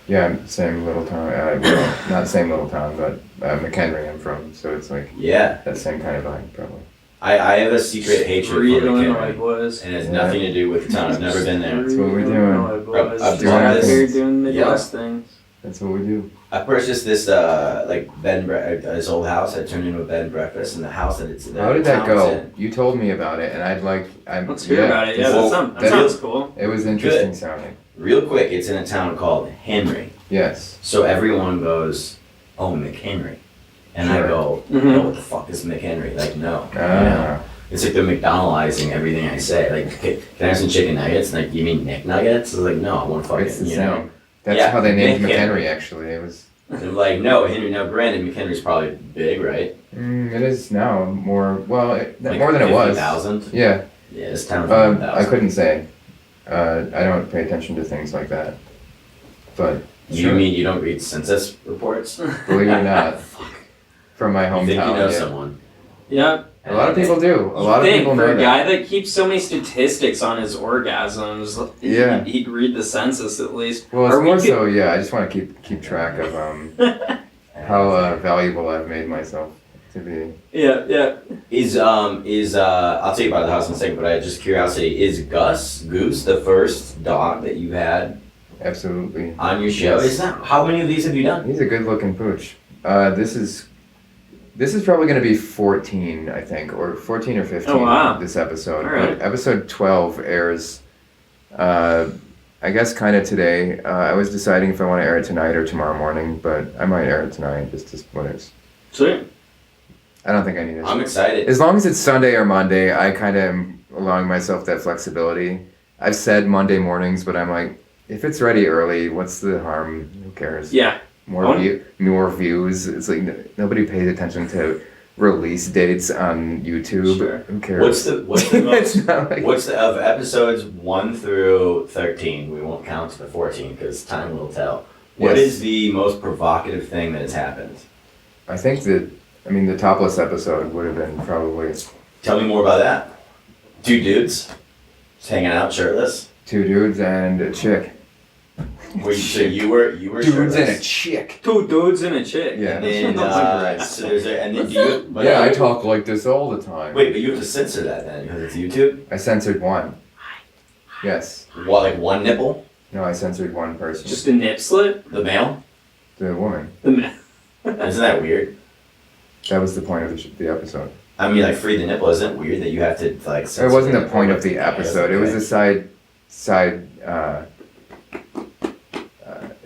Yeah, same little town. Well, not same little town, but McHenry I'm from, so it's like Yeah. that same kind of vibe, probably. I have a secret hatred for Illinois McHenry, boys. and it has nothing to do with the town. I've never been there. That's what we're doing. Illinois boys. I'm doing Out this. here doing Midwest things. That's what we do. I purchased this his old house. I turned into a bed and breakfast, and the house that it's. How did that town it's go? in. You told me about it, and Let's hear about it. Yeah, Well, that sounds cool. It was interesting sounding. Real quick, it's in a town called Henry. Yes. So everyone goes, "Oh, McHenry," and I Sure. go, Mhm. "No, what the fuck is McHenry?" Like, no. You know? Ah. It's like they're McDonaldizing everything I say. Like, can I have some chicken nuggets? And like, you mean Nick Nuggets? I was like, no, I want fucking, It's the you know. same. That's Yeah, how they named McHenry. McHenry, actually. It was. And I'm like, no, Henry. Now, granted, McHenry's probably big, right? It is now more. Well, Like more than it was. 50,000? Yeah. Yeah, this town's I 1,000. couldn't say. I don't pay attention to things like that. But You mean you don't read census reports? You believe it or not, from my hometown. think you know yeah. someone? Yeah. A lot of people do. A lot of Think people for know a that. guy that keeps so many statistics on his orgasms, Yeah. he'd read the census at least. Well, it's Or we more could- so. Yeah, I just want to keep track of how valuable I've made myself to be. Yeah. I'll tell you about the house in a second, but I just curiosity, is Goose the first dog that you had Absolutely. on your show? Yes. Is that, how many of these have you done? He's a good-looking pooch. This is probably going to be 14, I think, or 14 or 15. Oh, wow. This episode. All right. But episode 12 airs. I guess kind of today. I was deciding if I want to air it tonight or tomorrow morning, but I might air it tonight just when it's. Sweet. I don't think I need it. I'm excited. As long as it's Sunday or Monday, I kind of am allowing myself that flexibility. I've said Monday mornings, but I'm like, if it's ready early, what's the harm? Who cares? Yeah. More views. It's like nobody pays attention to release dates on YouTube. Sure. Who cares? What's the It's most? not like- What's the of episodes 1 through 13? We won't count to the 14 because time will tell. What Yes. is the most provocative thing that has happened? I think that the topless episode would have been probably Tell me more about that. 2 dudes just hanging out shirtless. 2 dudes and a chick. So you were Dudes shirtless. and a chick. 2 dudes and a chick. Yeah. And then, so there's and then do you? But Yeah, I talk like this all the time. Wait, but you have to censor that then because it's YouTube. I censored one. Yes. What, like one nipple? No, I censored one person. Just a nip slip? The male? The woman. The man. Isn't that weird? That was the point of the episode. I mean, like free the nipple isn't it weird that you have to like. It censor wasn't the nipple? point of the episode. It was a side.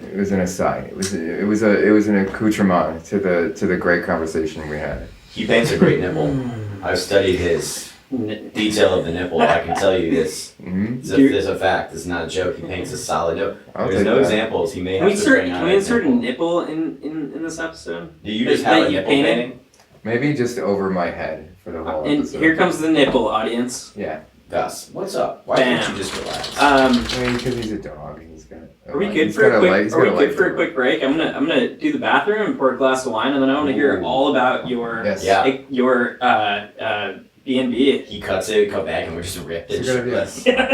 It was an aside. It was an accoutrement to the great conversation we had. He paints a great nipple. I've studied his detail of the nipple. I can tell you this. Mm-hmm. It's a fact. It's not a joke. He paints a solid nipple. I'll There's take no that. examples. He may Can have we to bring out a insert a nipple. nipple in this episode? Do you just have a that you nipple painted? painting? Maybe just over my head for the whole And episode. here comes the nipple, audience. Yeah. Gus, what's up? Why Bam. can't you just relax? I mean, because he's a dog. He's got. Are we good for a quick break? I'm gonna do the bathroom and pour a glass of wine, and then I want to hear Ooh. all about your Yes. Yeah. your B&B. He cuts it, we come back, and we're just ripped. It's a good idea.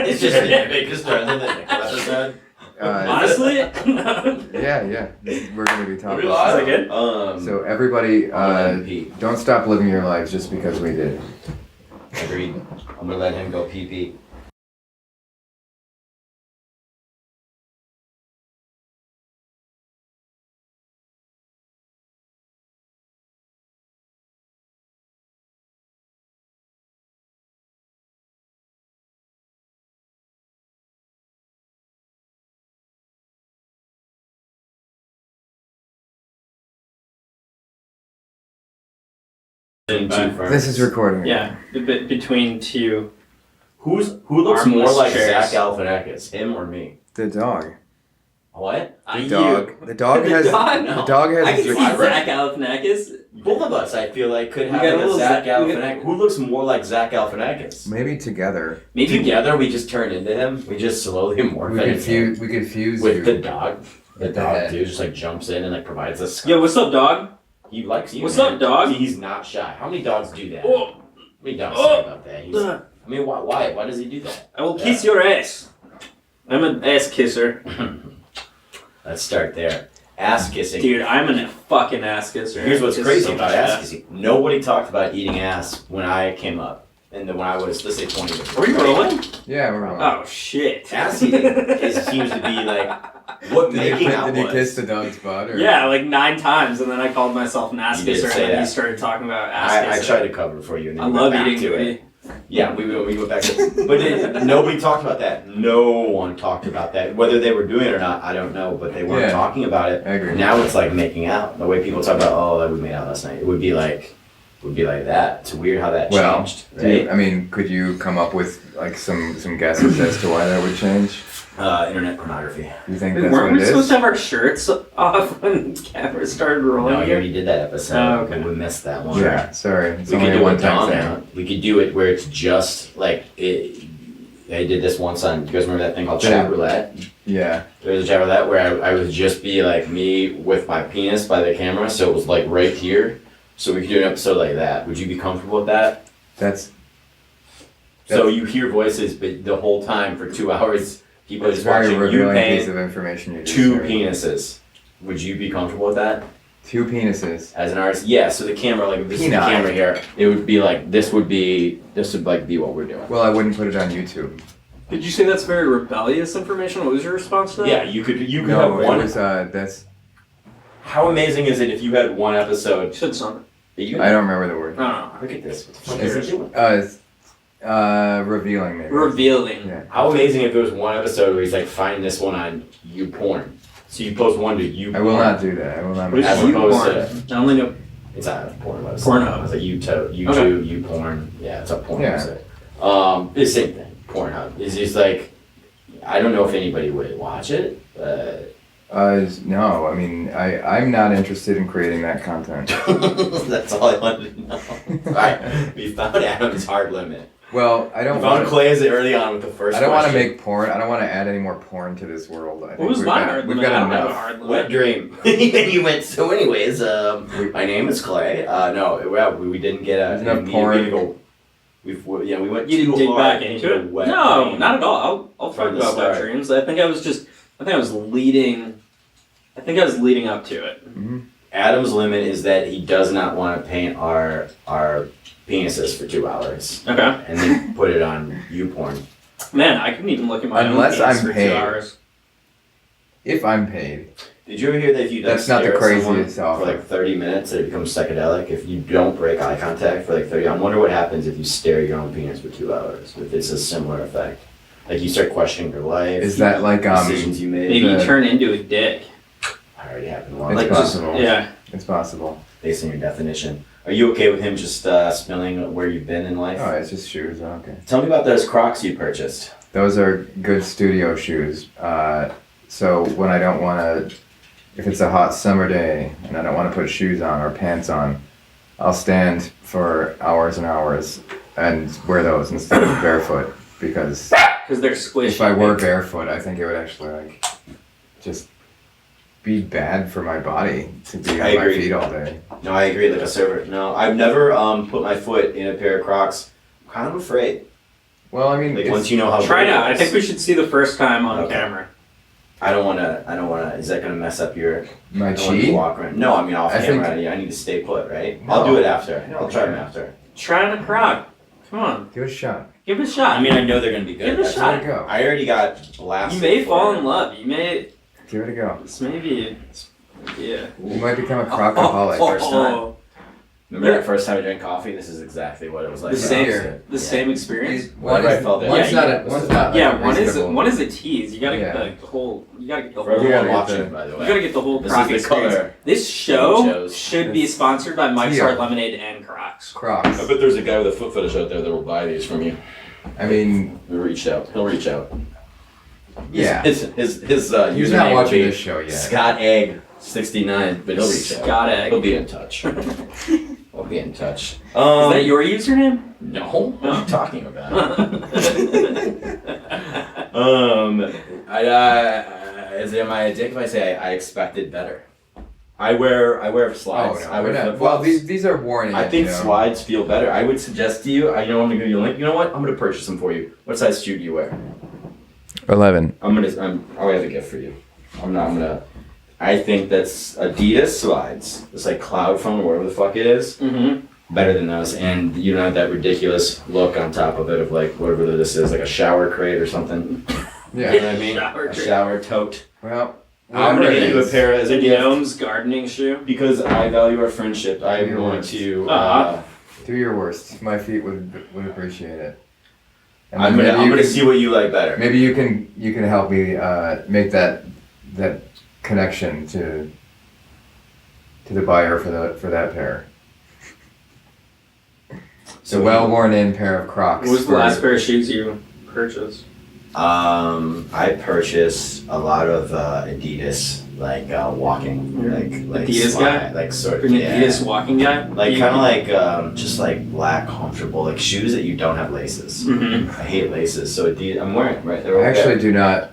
It's just the biggest turn in the nickel episode. Honestly, Yeah. We're gonna be talking. Is that good? So everybody, I'm gonna let him pee. don't stop living your lives just because we did. Agreed. I'm gonna let him go pee pee. This is recording. Yeah, between two. Who looks Armless more like chairs. Zach Galifianakis, him or me? The dog. What? The dog. The dog has. dog? The dog has. I can see I read- Zach Galifianakis. Both of us, I feel like, could We have got a like a little Zach Zach- we got- Galifianakis. Who looks more like Zach Galifianakis? Maybe together. Maybe Together, we just turn into him. We just slowly morph We could into him. fuse. We could fuse With you. the dog. The With the dog head. dude just like jumps in and like provides us. Yo, what's up, dog? He likes you. What's man. up, dog? He's not shy. How many dogs do that? Oh, How many dogs Oh. say about that? I mean, why? Why does he do that? I will kiss your ass. I'm an ass kisser. Let's start there. Ass kissing. Dude, I'm a fucking ass kisser. Here's what's Kiss crazy so about much ass kissing. Nobody talked about eating ass when I came up. And then when I was, let's say 20 years old. Are we rolling? Yeah, we're rolling. Oh, shit. Ass eating seems to be like what making out Did you was. kiss the dog's butt? Or? Yeah, like 9 times, and then I called myself an ass You did kisser, say and then that. you started talking about ass I kissing. tried to cover for you, and then I we love went back eating to booty. it. Yeah, we went back to it. But nobody talked about that. No one talked about that. Whether they were doing it or not, I don't know. But they weren't Yeah. talking about it. I agree. Now it's like making out. The way people talk about, oh, like we made out last night. It would be like that. It's weird how that Well, changed, right? I mean, could you come up with like some guesses as to why that would change? Internet pornography. You think Wait, that's weren't what we it supposed is? to have our shirts off when the camera started rolling? No, you here? already did that episode. Oh, okay. We missed that one. Yeah, sorry. It's We only could a do it one-time down thing. now. We could do it where it's just like it. I did this once on. You guys remember that thing called Yeah. chat roulette? Yeah. There was a chat roulette where I would just be like me with my penis by the camera, so it was like right here. So we could do an episode like that. Would you be comfortable with that? That's So you hear voices, but the whole time for 2 hours, people are that's just a very watching you revealing piece paint of information you just 2 shared. penises. Would you be comfortable with that? 2 penises. As an artist, yeah. So the camera, like if this is the Peni. camera here, it would be like this would like be what we're doing. Well, I wouldn't put it on YouTube. Did you say that's very rebellious information? What was your response to that? Yeah, you could have No, it one. was that's. How amazing is it if you had one episode Said something. that you? I don't remember the word. No. Look at this. What the fuck Is is it doing? It's, revealing maybe. Revealing. Yeah. How amazing if it was one episode where he's like, find this one on YouPorn. So you post one to YouPorn. I will not do that. I will not. What As is opposed YouPorn? I only know. It's a porn website. Pornhub. It's like YouTube, YouPorn. Yeah, it's a porn Yeah. website. It's the same thing. Pornhub. It's just like, I don't know if anybody would watch it. No, I mean, I'm not interested in creating that content. That's all I wanted to know. Alright, we found Adam's hard limit. Well, I We don't found want. Clay's early on with the first I don't want to question. make porn. I don't want to add any more porn to this world. I think What was we've my got, hard we've limit? I got don't have a enough. hard limit. Wet dream. And you went, so anyways, my name is Clay. No, well, we didn't get a... There's enough we porn. didn't go, we went You didn't too dig hard back into it? wet No, dream. not at all. I'll From talk the about wet start. dreams. I think I was leading up to it. Adam's limit is that he does not want to paint our penises for 2 hours. Okay. And then put it on YouPorn. Man, I couldn't even look at my Unless own penis I'm for paid. 2 hours. If I'm paid. Did you ever hear that if you don't That's not the stare at someone craziest for offer. like 30 minutes, it becomes psychedelic? If you don't break eye contact for like 30, I wonder what happens if you stare at your own penis for 2 hours. If it's a similar effect. Like you start questioning your life. Is that like decisions you made. Maybe you The- turn into a dick. I already happened once. It's Like just possible. Yeah. It's possible. based on your definition. Are you okay with him just spilling where you've been in life? Oh, it's just shoes. Oh, okay. Tell me about those Crocs you purchased. Those are good studio shoes. So when I don't want to, if it's a hot summer day and I don't want to put shoes on or pants on, I'll stand for hours and hours and wear those instead of barefoot because Because they're squishy. if I were barefoot, I think it would actually like just be bad for my body to be I on my agree. feet all day. No, I agree. Like a server. No, I've never put my foot in a pair of Crocs. I'm kind of afraid. Well, I mean, Like it's- once you know how. Try good it now. I is. think we should see the first time on Okay. camera. I don't wanna. Is that gonna mess up your? my I don't want you to chi. walk around. No, I mean off I camera. think- I need to stay put, right? No. I'll do it after. No, I'll try them okay. after. Try on a Croc. Come on. Give it a shot. Give it a shot. I mean, I know they're gonna be good. Give it a That's shot. Give it a go. I already got blasted. you may for fall it. in love. You may. Give it a go. This may be. Yeah. You might become a crocaholic. First time. Oh, Remember that first time I drank coffee? This is exactly what it was like. the Yeah. same. Here. The same experience. Whatever I felt there. One's Yeah, not you- a, one's not Yeah, like a one is reasonable- one is a tease. You gotta Yeah. get the whole. You gotta get the For whole. everyone Yeah, watching, the- by the You way. gotta get the whole This Croc is the experience. color. This you show chose. should be sponsored by Mike's Teal. Hard Lemonade and Crocs. Crocs. I bet there's a guy with a foot fetish out there that will buy these from you. I mean, He'll reach out. He'll reach out. yeah. His He's username not would watching be this show yet. Scott Egg 69, but he'll reach out. Scott Egg. He'll be in touch. We'll be in touch. Is that your username? No, what are you talking about? Am I a dick if I say I expected better? I wear Oh slides. no, I wear we're not. flip-flops. Well, these are worn in. I think you know? slides feel better. I would suggest to you. I'm gonna give you a link. You know what? I'm gonna purchase them for you. What size shoe do you wear? 11. I have a gift for you. I'm gonna I think that's Adidas slides. It's like cloud foam or whatever the fuck it is. Mm-hmm. Better than those, and you don't have that ridiculous look on top of it of like whatever this is, like a shower crate or something. Yeah. You know what I mean? Shower A crate. shower tote. Well, I'm gonna get you a pair as a The gift gnome's gardening shoe. because I value our friendship. I Your want worst. to. Do your worst. My feet would appreciate it. And I'm then gonna maybe you see what you like better. Maybe you can help me make that connection to the buyer for that pair. So The well-worn in pair of Crocs. What was the last pair of shoes you purchased? I purchased a lot of Adidas, like walking, You're like Adidas slide, guy? like sort An of yeah. Adidas walking guy? Like kind of like just like black comfortable like shoes that you don't have laces. Mm-hmm. I hate laces, so Adidas, I'm wearing right. They're I over actually there. do not.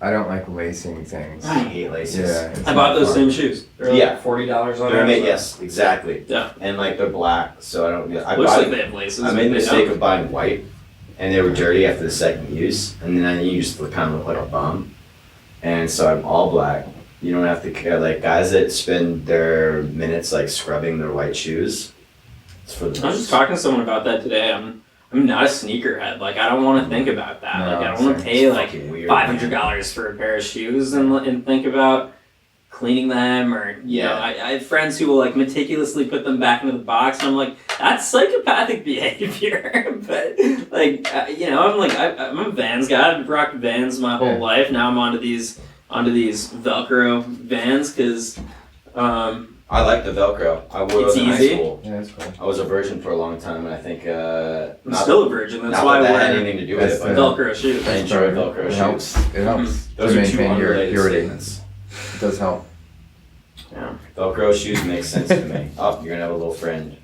I don't like lacing things. I hate laces. Yeah. it's I bought not those fun. same shoes. They're Yeah. like $40 on They're made, Amazon. yes, exactly. Yeah. And like they're black, so I don't. I Looks bought- like they have laces. I made the but they mistake don't. of buying white, and they were dirty after the second use, and then I used to kind of look like a bum. And so I'm all black. You don't have to care. Like guys that spend their minutes like scrubbing their white shoes. It's for the. I was just talking to someone about that today. I'm not a sneakerhead. Like I don't want to think about that. No, like I don't want to same. pay It's like fucking weird, $500 for a pair of shoes and think about cleaning them or you know. Yeah. I have friends who will like meticulously put them back into the box. And I'm like that's psychopathic behavior. But like you know I'm like I'm a Vans guy. I've rocked Vans my whole Yeah. life. Now I'm onto these Velcro Vans because. I like the Velcro. I wore It's those in high easy. school. Yeah, that's cool. I was a virgin for a long time, and I think I'm not still a virgin. That's not why that I that had wear anything to do with it. That's But Velcro shoes. I enjoy Velcro It shoes. helps. It helps Those to are two maintain your unrelated purity. statements. It does help. Yeah. Velcro shoes make sense to me. Oh, you're gonna have a little friend.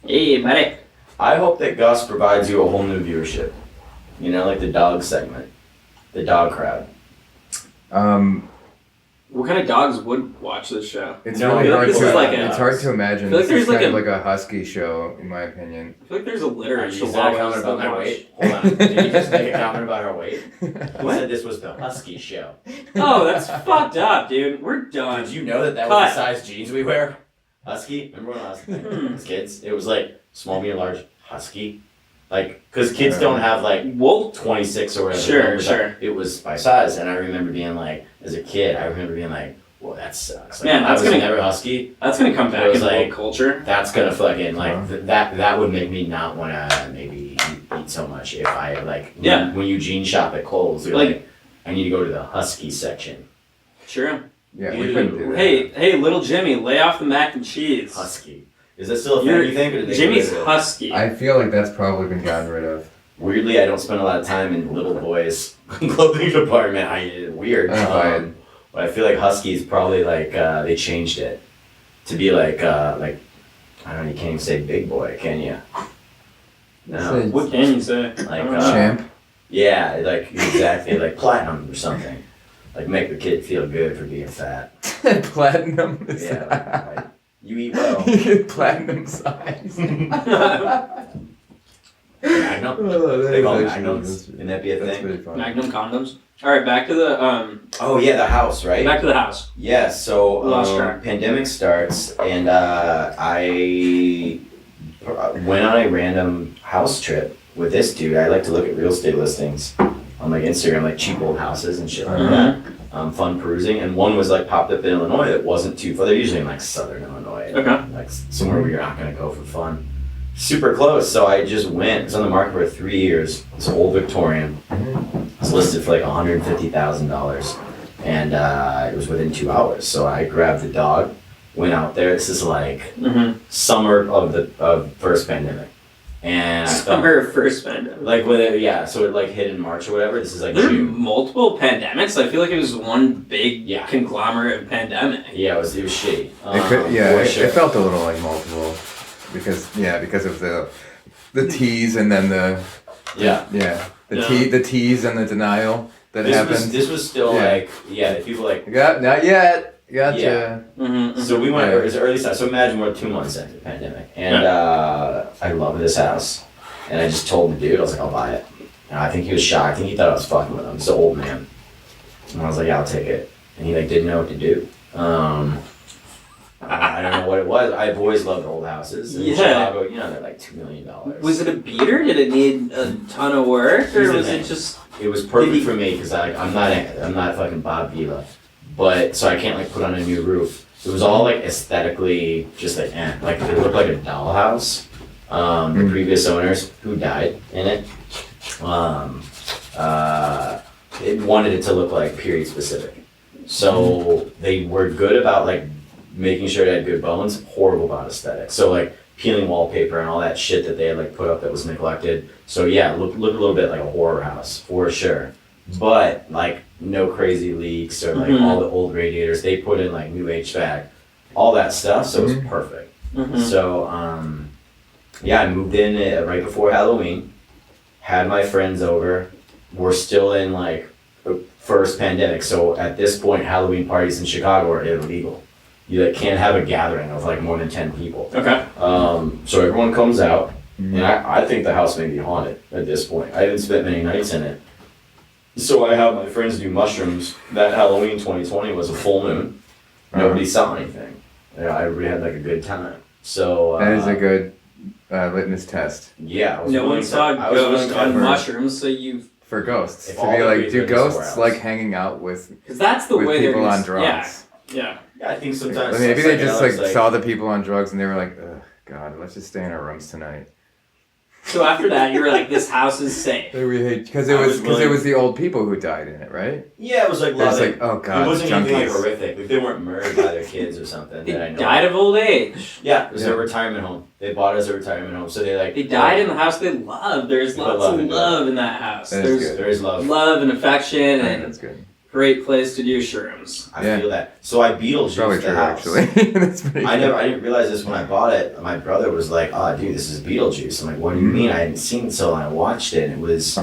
Hey, buddy. I hope that Gus provides you a whole new viewership. You know, like the dog segment, the dog crowd. What kind of dogs would watch this show? It's No, really I feel hard like to. this is like a- it's hard to imagine. I feel like This is there's kind like of like a husky show, in my opinion. I feel like there's a litter of Did you say a comment chihuahuas about that my watch. weight? Hold on. Did you just make a comment about our weight? Who said this was the husky show? Oh, that's fucked up, dude. We're done. Did you know that Cut. was the size jeans we wear? Husky? Remember when I was as kids? It was like small, medium, large, husky. Like, because kids don't have like Wool? 26 or whatever. Sure, It was sure. like- it was by size, and I remember being like, as a kid, I remember being like, well, that sucks. Like, Man, I that's was gonna- never husky. That's gonna come It back was in like- woke culture. That's gonna fucking like Uh-huh. that would make me not want to maybe eat so much if I like Yeah. when you jean shop at Kohl's, you're Like- like I need to go to the husky section. Sure. Yeah, we couldn't do that. Hey, little Jimmy, lay off the mac and cheese. Husky. Is that still a You're- thing you think? Or did they Jimmy's get rid of it? husky. I feel like that's probably been gotten rid of. Weirdly, I don't spend a lot of time in little boys' clothing department. Weird. I don't buy it. But I feel like Huskies probably like they changed it to be like I don't know. You can't even say big boy, can you? No. Say- What can you say? Like, Champ. Yeah, like exactly like platinum or something. Like make the kid feel good for being fat. Platinum. Is Yeah, like, you eat well. You get platinum size. Magnum. Oh, that They is call actually- magnums. Can that be a That's thing? pretty fun. Magnum condoms. All right, back to the Oh yeah, the house, right? back to the house. Yeah, so Lost track. pandemic starts, and I went on a random house trip with this dude. I like to look at real estate listings on like Instagram, like cheap old houses and shit like that. Fun perusing, and one was like popped up in Illinois that wasn't too far. They're usually in like southern Illinois, Okay. like somewhere where you're not gonna go for fun. Super close, so I just went. It's on the market for 3 years. It's old Victorian. It's listed for like $150,000, and it was within 2 hours. So I grabbed the dog, went out there. This is like summer of first pandemic, and I thought, Summer of first pandemic. like with it, yeah. So it like hit in March or whatever. This is like There were June. multiple pandemics. I feel like it was one big Yeah. conglomerate of pandemic. Yeah, it was shitty. It could, yeah, for it, sure. it felt a little like multiple, because of the tease and then the Yeah. tease and the denial that This happened. was this was still Yeah. like the people like. Not yet. Gotcha. Yeah. So we went, Yeah. it was early start. So imagine we're 2 months into the pandemic. And I love this house. And I just told the dude, I was like, I'll buy it. And I think he was shocked. I think he thought I was fucking with him. He's an old man. And I was like, yeah, I'll take it. and he like didn't know what to do. I don't know what it was. I've always loved old houses. In Chicago, you know, they're like $2 million. Was it a beater? Did it need a ton of work, or was it just? It was perfect for me because I'm not fucking Bob Vila, but so I can't like put on a new roof. It was all like aesthetically just like like it looked like a dollhouse. The previous owners who died in it, it wanted it to look like period specific. So they were good about like making sure it had good bones, horrible about aesthetics. So like peeling wallpaper and all that shit that they had like put up that was neglected. So yeah, look a little bit like a horror house for sure. But like no crazy leaks or like all the old radiators. They put in like new HVAC, all that stuff. So it was perfect. So yeah, I moved in right before Halloween. Had my friends over. We're still in like the first pandemic. So at this point, Halloween parties in Chicago are illegal. You like, can't have a gathering of like more than 10 people. Okay. So everyone comes out, and I think the house may be haunted at this point. I haven't spent many nights in it. So I have my friends do mushrooms. That Halloween 2020 was a full moon. Nobody saw anything. Yeah, everybody had like a good time. So that is a good litmus test. Yeah. No one saw ghosts on mushrooms, so you. For ghosts, If to all be the like, great do things were ghosts else. like hanging out with Because that's the way they're people gonna on drugs? Yeah. Yeah, I think sometimes. Maybe they just like psychedelics, saw the people on drugs and they were like, ugh, God, let's just stay in our rooms tonight. So after that, you were like, "This house is safe." We hate because it was the old people who died in it, right? Yeah, it was like. It was like, oh God, it wasn't anything like junkies. horrific. Like they weren't murdered by their kids or something. They that I know. died of old age. Yeah, it was a retirement home. They bought it as a retirement home, so they like. They died in the house they loved. There's They lots love of it, love in that house. That is There's good. There is love. love and affection Right, and that's good. great place to do shrooms. I Yeah. feel that. So I Beetlejuiced Probably the true, house. actually. That's pretty. I good. didn't realize this when I bought it. My brother was like, "Oh, dude, this is Beetlejuice." I'm like, "What do you mean?" I hadn't seen it, so I watched it. And it was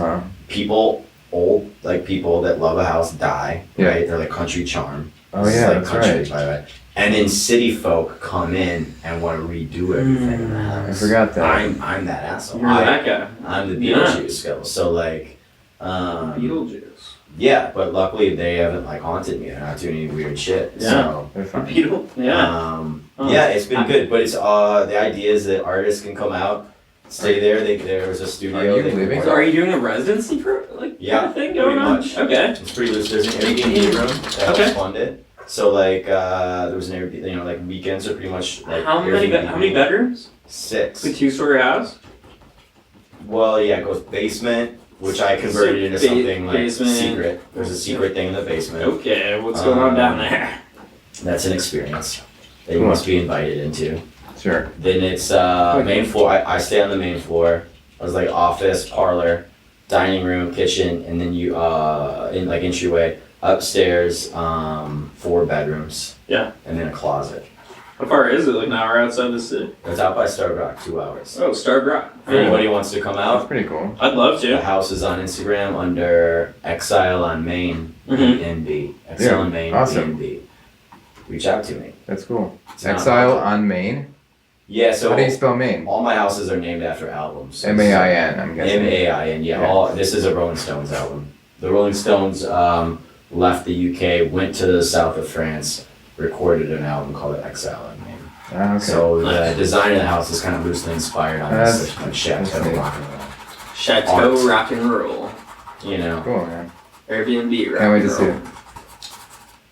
people, old like people that love a house die. Yeah. Right? They're like country charm. Oh This is yeah, like that's country, right. by the way. And then city folk come in and want to redo everything in the house. I forgot that. I'm that asshole. You're that guy. I'm the Yeah. Beetlejuice guy. So like, Beetlejuice. yeah, but luckily they haven't like haunted me. They're not doing any weird shit. Yeah. So, They're fine. Beetle. Yeah. yeah, it's been good. But it's the idea is that artists can come out, stay there. There's a studio. Are you they can living work. So are you doing a residency for like Yeah, kind of thing going pretty on? much. Okay. It's pretty loose. There's an Airbnb room that Okay. helps fund it. So like there was an Airbnb. You know, like weekends are pretty much like. How many Airbnb. bedrooms? 6. It's a 2-story house. Well, yeah, it goes basement, which I converted into So something like basement. secret. There's a secret thing in the basement. Okay, what's going on down there? That's an experience that you Cool. must be invited into. Sure. Then it's main floor. I stay on the main floor. It was like office, parlor, dining room, kitchen, and then you in like entryway upstairs, 4 bedrooms. Yeah. And then a closet. How far is it? Like an hour outside the city? It's out by Starved Rock, 2 hours. Oh, Starved Rock. If anybody wants to come That's out, pretty cool. I'd love the to. house is on Instagram under Exile on Main BNB. Exile on Main awesome. BNB. Reach out to me. That's cool. It's not Exile hard. on Maine. Yeah, so How do you spell Maine? all my houses are named after albums. M-A-I-N. I'm guessing. M-A-I-N, yeah. Yeah. This is a Rolling Stones album. The Rolling Stones left the UK, went to the south of France, recorded an album called Exile on Main. Ah, okay. So the design of the house is kind of loosely inspired on this That's- like chateau that's neat. rock and roll. Chateau Art. Rock and Roll. You know, Cool, man. Airbnb Rock Can't wait and to see Roll. it.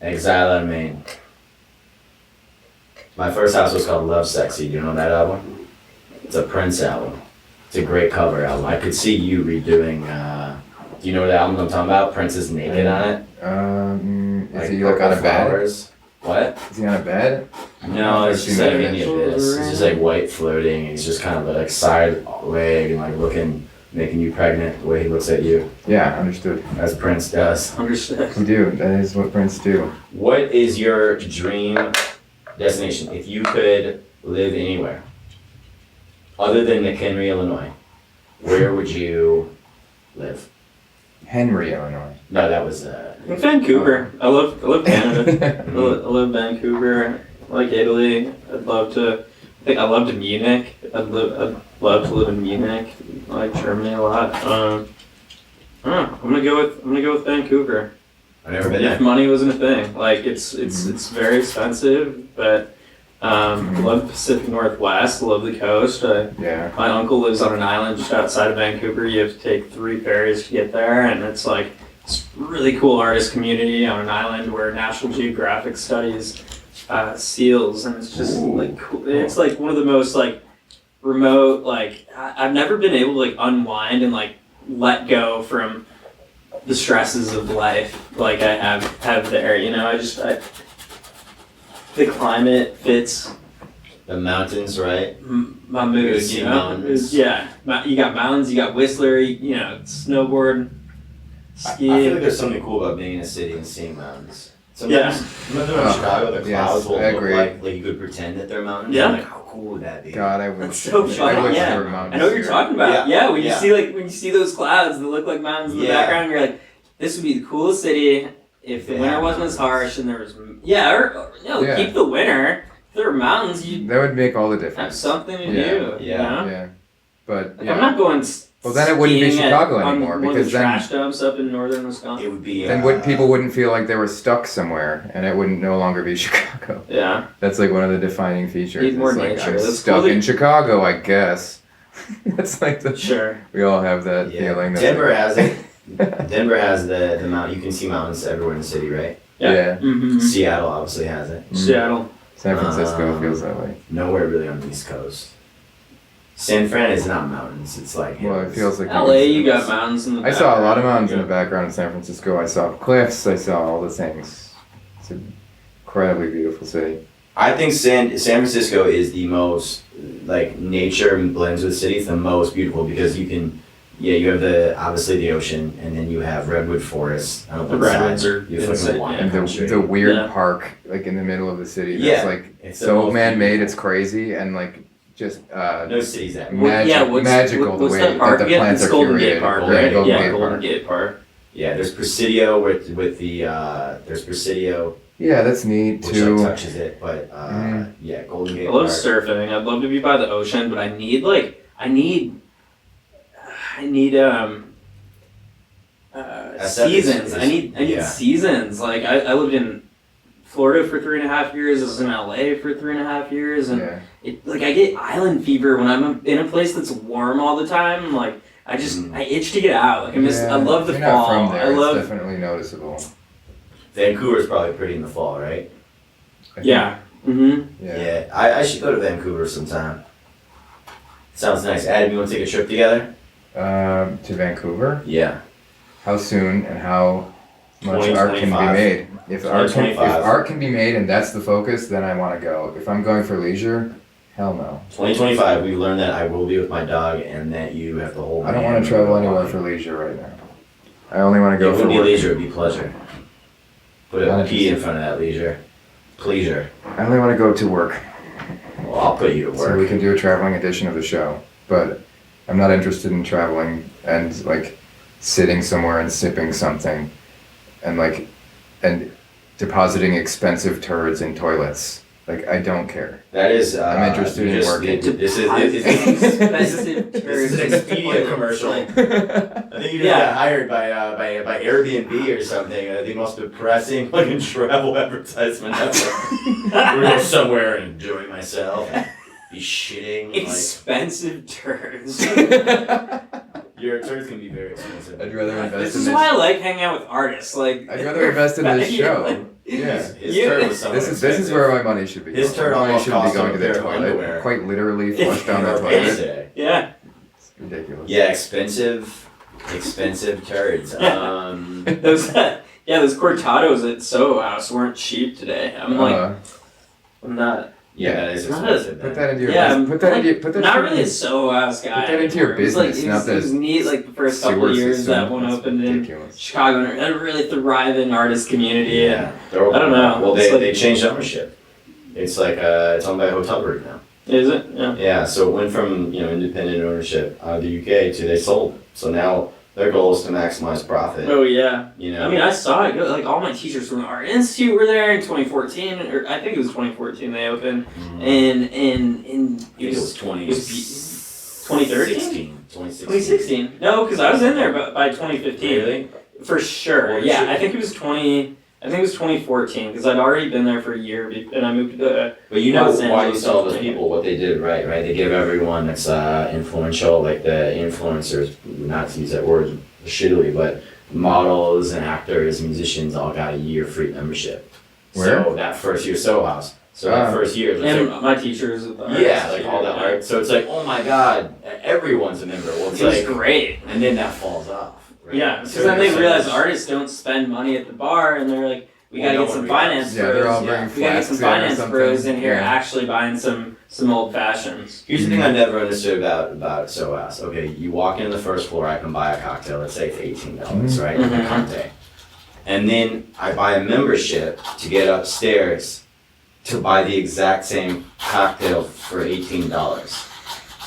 Exile on Main. My first house was called Love Sexy. Do you know that album? It's a Prince album. It's a great cover album. I could see you redoing. Do you know the album I'm talking about? Prince is naked on it. Is he like on a purple bed? flowers. What? Is he on a bed? No, it's just like in the Sexual abyss. It's just like white floating. He's just kind of like side leg and like looking, making you pregnant the way he looks at you, Yeah, understood. as Prince does. Understood. You do. That is what Prince do. What is your dream destination? If you could live anywhere, other than McHenry, Illinois, where would you live? Henry, Illinois. No, that was Vancouver. I love Canada. I love Vancouver. I like Italy. I'd love to. I loved Munich. I'd love to live in Munich. I like Germany a lot. I don't know. I'm gonna go with Vancouver. I've never been If there. money wasn't a thing, like it's very expensive, but love the Pacific Northwest, love the coast. Yeah. My uncle lives on an island just outside of Vancouver. You have to take 3 ferries to get there, and it's like it's a really cool artist community on an island where National Geographic studies seals, and it's just like cool. It's like one of the most like remote. Like I've never been able to like unwind and like let go from the stresses of life like I have there. You know, the climate fits The mountains, right? my mood, see you know? mountains. Yeah. You got mountains, you got Whistler, you know, snowboard, I ski. feel like there's something cool about being in a city and seeing mountains. Sometimes, remember in Chicago, the Yes, clouds will I look agree. like you could pretend that they're mountains. Yeah. I'm like, how cool would that be? God, I wish. That's so I funny, wish yeah. there were mountains I know what you're here. talking about. Yeah. Yeah, when you Yeah. see when you see those clouds that look like mountains in the Yeah. background, you're like, this would be the coolest city if the Yeah. winter wasn't as harsh and there was Yeah. keep the winter. If there were mountains, you'd That would make all the have difference. something to Yeah. do. You Yeah. know? Yeah. But Like, yeah. I'm not going. Well, then it wouldn't be skiing Chicago on anymore, one of because the then- trash dumps up in northern Wisconsin. It would be. Then people wouldn't feel like they were stuck somewhere, and it wouldn't no longer be Chicago. Yeah. That's like one of the defining features. Need more It's like, nature. I'm That's stuck cool that- in Chicago, I guess. That's like the. Sure. We all have that Yeah. feeling. That Denver has it. Denver has the mountain. You can see mountains everywhere in the city, right? Yeah. Mm-hmm. Seattle obviously has it. Seattle. San Francisco Um, feels that way. Nowhere really on the East Coast. San Fran is not mountains. It's like Well, it hills. feels like. LA, you got mountains in the I saw a lot of background. mountains in the background in San Francisco. I saw cliffs. I saw all the things. It's an incredibly beautiful city. I think San Francisco is the most like nature blends with city. It's the most beautiful because you can, you have obviously the ocean, and then you have redwood forests. I don't know The what side. redwoods are You have insane, like wine And country. the weird Yeah. park, like in the middle of the city, that's Yeah. like It's the so most man-made, beautiful. it's crazy, and like just No cities that. magical the what's way that park that the again? plants It's are Golden curated. Gate Park, Golden right? Gate Golden Yeah, Gate Golden Park. Gate Park. Yeah, there's Presidio with the there's Presidio Yeah, that's neat which too. like touches it, but yeah, Golden Gate I love Park. surfing. I'd love to be by the ocean, but I need seasons. I need Yeah. seasons. Like I lived in Florida for 3.5 years. I was in LA for 3.5 years, and Yeah. I get island fever when I'm in a place that's warm all the time. Like I itch to get out. Like I love the You're fall. not from there. I love It's definitely noticeable. Vancouver's probably pretty in the fall, right? I think. yeah. Mm-hmm. Yeah. I should go to Vancouver sometime. Sounds nice. Adam, you want to take a trip together? To Vancouver. Yeah. How soon and how much art can be 2025. made? If2025. art can be made and that's the focus, then I want to go. If I'm going for leisure, hell no. 2025, we've learned that I will be with my dog and that you have to hold I don't my want hand to travel when we're anywhere walking. for leisure right now. I only want to It go for wouldn't be work. leisure, it would be pleasure. Put a Honestly. P in front of that leisure. Pleasure. I only want to go to work. Well, I'll put you to So we work. can do a traveling edition of the show. But I'm not interested in traveling and like sitting somewhere and sipping something and depositing expensive turds in toilets. Like I don't care. That is. I'm interested you in just- working. This is an Expedia commercial. I think you just Yeah. got hired by Airbnb or something. The most depressing fucking travel advertisement ever. We're gonna go somewhere and enjoy myself. And be shitting. Expensive turds. Your turds can be very expensive. I'd rather invest This in is this. why I like hanging out with artists. Like I'd rather invest in this Yeah, show. like- Yeah. His You- turd was somewhat This is expensive. where my money should be. His going. turd My money almost shouldn't be cost going him to a the pair of toilet. underwear. Quite literally flush down the Or toilet. payday. Yeah. It's ridiculous. Yeah, expensive turds. Those cortados at Soho House weren't cheap today. I'm not. Yeah, that is Not expensive. Put that into your Yeah, put that like, into put that Not into really a Soho House guy. Put that into your anymore. It was like- business, it was, not it was the neat. Like the first couple sewer of years system. that one That's opened in ridiculous. Chicago, and a really thriving artist community. Yeah, they're open. I don't know. Well, It's like- they changed ownership. It's like it's owned by a hotel group now. Is it? Yeah. Yeah, so it went from independent ownership out of the UK to they sold. So now their goal is to maximize profit. Oh yeah. You know, I mean, I saw it. Like all my teachers from the Art Institute were there in 2014, or I think it was 2014 they opened, and it was 2013? 2016. 2016. No, because I was in there by 2015. Really? For sure. Or Yeah, should- I think it was 2014 because I'd already been there for a year and I moved to But you know Los why you Angeles saw in those 20. people what they did right? They give everyone that's influential, like the influencers, not to use that word shittily, but models and actors, musicians all got a year free membership. Where? So that first year, Soho House. So that first year, it's And like, my teachers at the art yeah, like all that institute, art. So it's like, oh my god, everyone's a member. Well, it's It was like, great. and then that falls off. Right? Yeah, because So then they it's realize like- artists don't spend money at the bar, and they're like, we Well, gotta no get some one realizes. finance Yeah, they're all pros. bringing We gotta get flags some in or finance something. pros in here Yeah. actually buying some old fashions. Here's the thing I never understood about Soho House. Okay, you walk into the first floor, I can buy a cocktail. Let's say it's $18, right? Mhm. A Conte. And then I buy a membership to get upstairs to buy the exact same cocktail for $18.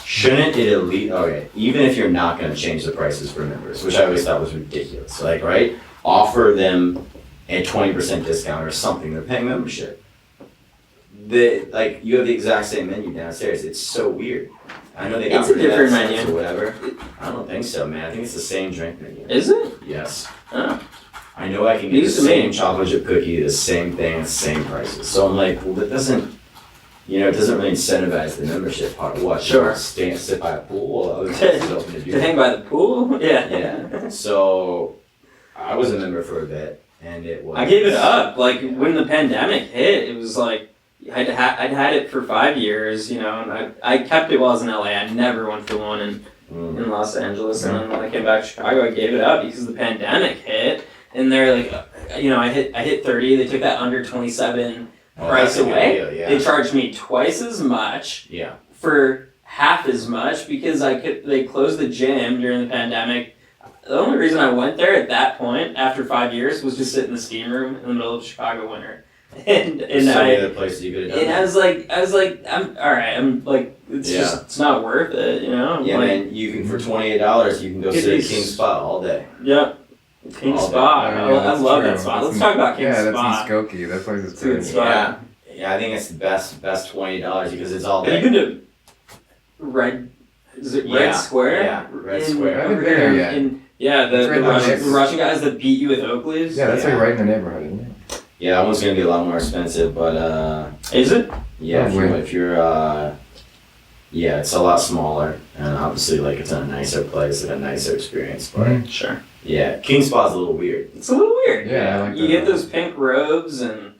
Shouldn't it at least, okay, even if you're not gonna change the prices for members, which I always thought was ridiculous, like, right? Offer them a 20% discount or something, they're paying membership. You have the exact same menu downstairs, it's so weird. I know they got It's a rid of different that sense menu. or whatever. I don't think so, man, I think it's the same drink menu. Is it? Yes. Oh. I know I can get the Used to same me. chocolate chip cookie, the same thing, the same prices. So I'm like, well, that doesn't, it doesn't really incentivize the membership part. What? Sure. Sit by a pool while other places open to do To hang by the pool? Yeah. Yeah. So I was a member for a bit, and it was. I gave it up. Like when the pandemic hit, it was like I'd had it for 5 years, and I kept it while I was in LA. I never went for one in Los Angeles, and then when I came back to Chicago, I gave it up because the pandemic hit, and they're like, I hit 30. They took that under 27 price that's a good away. deal, yeah. They charged me twice as much Yeah. for half as much because they closed the gym during the pandemic. The only reason I went there at that point after 5 years was to sit in the steam room in the middle of Chicago winter. And There's so many other places you could have done. and I was like, I'm all right. I'm like, it's not worth it, Yeah, like, man. You can for $28, you can go It'd sit at be King Spot all day. Yep. King All day. Spot. Yeah, I that's love true. that spot. That's Let's in- talk about King Yeah, Spot. that's in Skokie. That place is It's a good pretty. spot. Yeah, I think it's the best $20 because it's all Have you day. been to Red? Is it Red Yeah, Square? yeah, Red Square. I haven't over been there here yet. yeah, It's right in the the mix. Russian guys that beat you with oak leaves. Yeah, that's Yeah. like right in the neighborhood, isn't it? Yeah, that one's gonna be a lot more expensive, but Is it? yeah, Probably. if you're yeah, it's a lot smaller, and obviously like it's in a nicer place, like a nicer experience. But Mhm. Sure. yeah, King Spot's a little weird. It's a little weird. Yeah, I like You that. get those pink robes and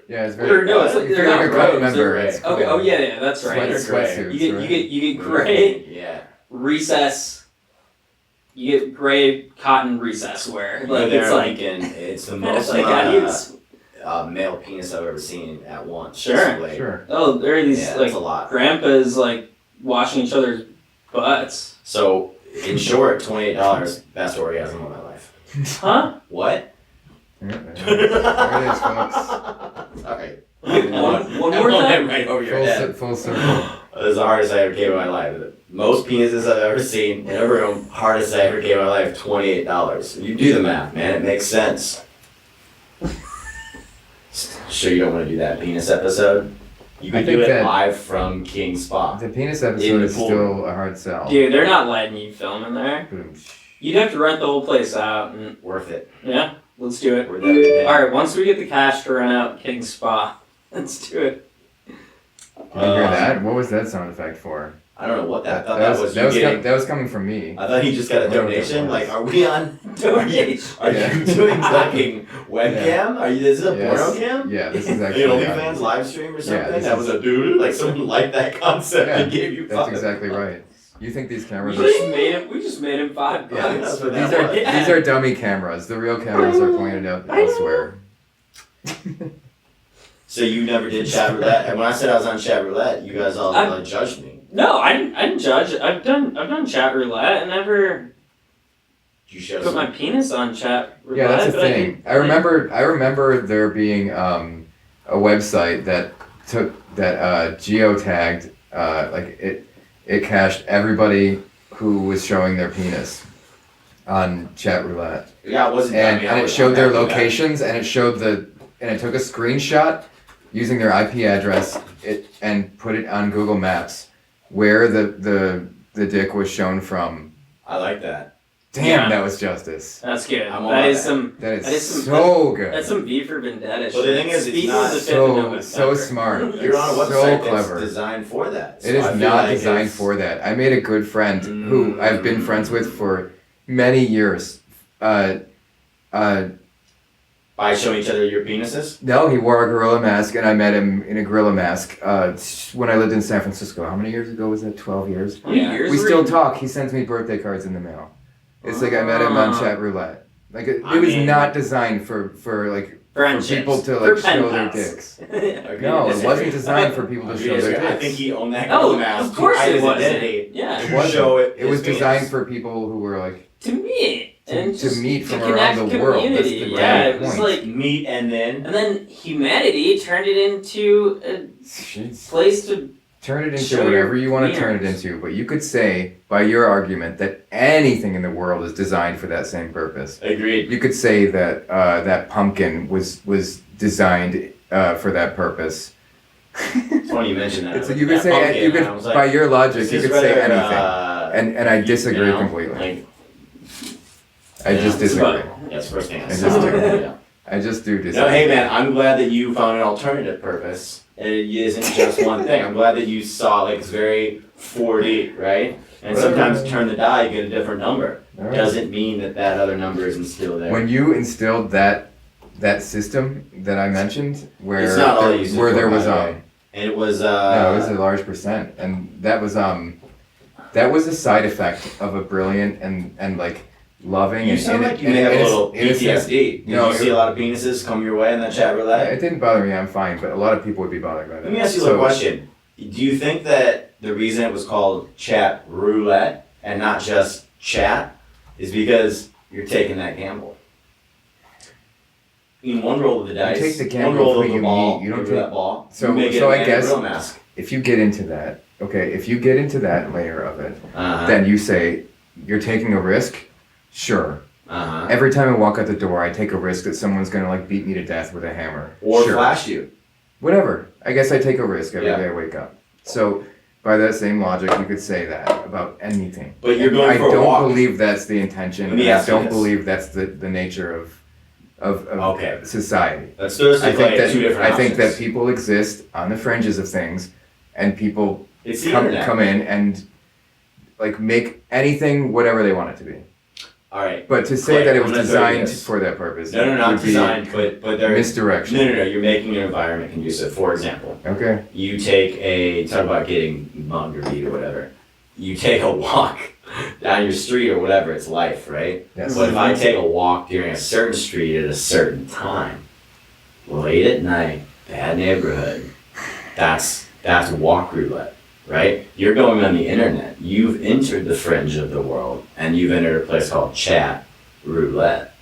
Yeah, it's or very. no, it's like if they're you're not like a club robes. member, they're- it's cool. Okay. Oh yeah, that's right. Sweatsuits, You get right? you get gray Yeah, recess. You get gray cotton recess wear. Go Like there it's on like weekend. It's the most like adios. male penis I've ever seen at once. Sure. displayed. Sure. Oh, there are these Yeah, like that's a lot. grandpas like washing each other's butts. So in short, $28, best orgasm of my life. Huh? What? Yeah, there it is, folks. Sorry. One more time. Right over your head. Full circle. That was the hardest I ever came in my life. Most penises I've ever seen in a room, hardest I ever came in my life, $28. You do the math, man. It makes sense. Sure you don't want to do that penis episode? You I could think do it that- live from King Spa. The penis In episode the is pool. still a hard sell. Dude, they're not letting you film in there. Boom. You'd have to rent the whole place out, and Worth it. yeah, let's do it. Worth everything. All right, once we get the cash to rent out King Spa, let's do it. Did you hear that? What was that sound effect for? I don't know what that. I thought that was you getting. that was coming from me. I thought he just got a I don't know what that donation. was. Like, are we on? Donation. Are Yeah. you doing fucking webcam? Are you? This is a Yes. porno cam? Yeah, this is Like actually. an OnlyFans live stream or something? this That is- was a dude? Like someone liked that concept Yeah, and gave you That's five. exactly right. You think these We cameras just are? made him. We just made him $5. Yeah, that's what These that are was. Yeah. these are dummy cameras. The real cameras are pointed out elsewhere. So you never did chat roulette? And when I said I was on chat roulette, you guys all I'm- judged me. No, I didn't judge. I've done chat roulette. I never You showed put my some. penis on chat roulette. Yeah, that's the but I thing. did- I remember there being a website that geotagged it cached everybody who was showing their penis on chat roulette. Yeah, it wasn't. And, I mean, and I it was showed their happy with that. locations and it took a screenshot using their IP address and put it on Google Maps where the dick was shown from I like that. Damn, Yeah. that was justice. That's good. I'm all That about is that. some. That That is some- so good. That's some V for Vendetta. Well, the thing is, it's Speaking not of the fifth so November. smart. You're on a It's website so that's clever. designed for that. So It is I feel not like designed it's- for that. I made a good friend who I've been friends with for many years. By showing each other your penises? No, he wore a gorilla mask, and I met him in a gorilla mask when I lived in San Francisco. How many years ago was that? 12 years? How many Yeah. years We were still you- talk. He sends me birthday cards in the mail. It's like I met him on Ah. chat roulette. Like it I was mean- not designed for like Friendships. people to For like pen show their pals. dicks. Agree No, to it disagree. wasn't designed for people to Agree show to their disagree. I dicks. think he owned that Oh, gorilla mask of course to hide it his wasn't. identity. Yeah. It To wasn't. show it. It was his penis. designed for people who were like To meet. And to just meet to from connect around the world. That's community. the Yeah, right it was point. like. Meet and then humanity turned it into a Jeez. place to. Turn it into Show whatever your you want to turn it wieners. into, but you could say by your argument that anything in the world is designed for that same purpose. Agreed. You could say that that pumpkin was designed for that purpose. It's funny you mentioned that. It's, With you could that say pumpkin, you could and I was like, by your logic this you is could say rather, anything, and I disagree completely. Like, I just it's disagree. Yes, first thing I I said. just do. Yeah. I just do disagree. No, hey man, I'm glad that you found an alternative purpose. And it isn't just one thing. I'm glad that you saw like it's very 4D, right? And sometimes turn the die, you get a different number. All right. Doesn't mean that that other number isn't still there. When you instilled that system that I mentioned, where It's not all you use it where for, there was by the way. And it was no, it was a large percent, and that was a side effect of a brilliant and like loving you and sound inno- like you may have a little innocent- PTSD. Did No, you see a lot of penises come your way in that chat roulette? It didn't bother me. I'm fine, but a lot of people would be bothered by that. Let me ask you a little question. Do you think that the reason it was called chat roulette and not just chat is because you're taking that gamble? In one roll of the dice, take the one gamble roll of of who the you ball, meet. You don't over take- that ball. So- you may get so a I man in a guess- gorilla mask. If you get into that, okay, if you get into that layer of it, Uh-huh. then you say you're taking a risk. Sure. Uh-huh. Every time I walk out the door, I take a risk that someone's gonna like beat me to death with a hammer. Or sure. flash you. Whatever. I guess I take a risk every Yeah. day I wake up. So by that same logic, you could say that about anything. But you're going I for a don't walk. believe that's the intention. Let me and I ask you don't this. believe that's the nature of Okay. society. Let's seriously I think play that two different I think options. that people exist on the fringes of things, and people It's the come internet. in and like make anything whatever they want it to be. All right. But to say Clay, that it I'm was gonna throw you designed this. for that purpose No, not would be designed, but there is misdirection. no. You're making an environment conducive. For example, Okay. you talk about getting mugged or beat or whatever. You take a walk down your street or whatever. It's life, right? Yes. But if I take a walk during a certain street at a certain time, late at night, bad neighborhood, that's walk roulette, right? You're going on the internet. You've entered the fringe of the world, and you've entered a place called chat roulette.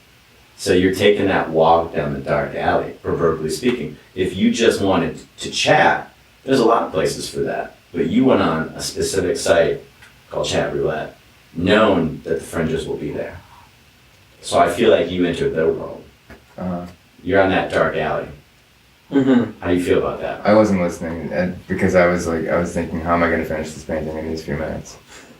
So you're taking that walk down the dark alley, proverbially speaking. If you just wanted to chat, there's a lot of places for that. But you went on a specific site called chat roulette, known that the fringes will be there. So I feel like you entered their world. Uh, You're on that dark alley. Mm-hmm. How do you feel about that? I wasn't listening because I was thinking, how am I going to finish this painting in these few minutes?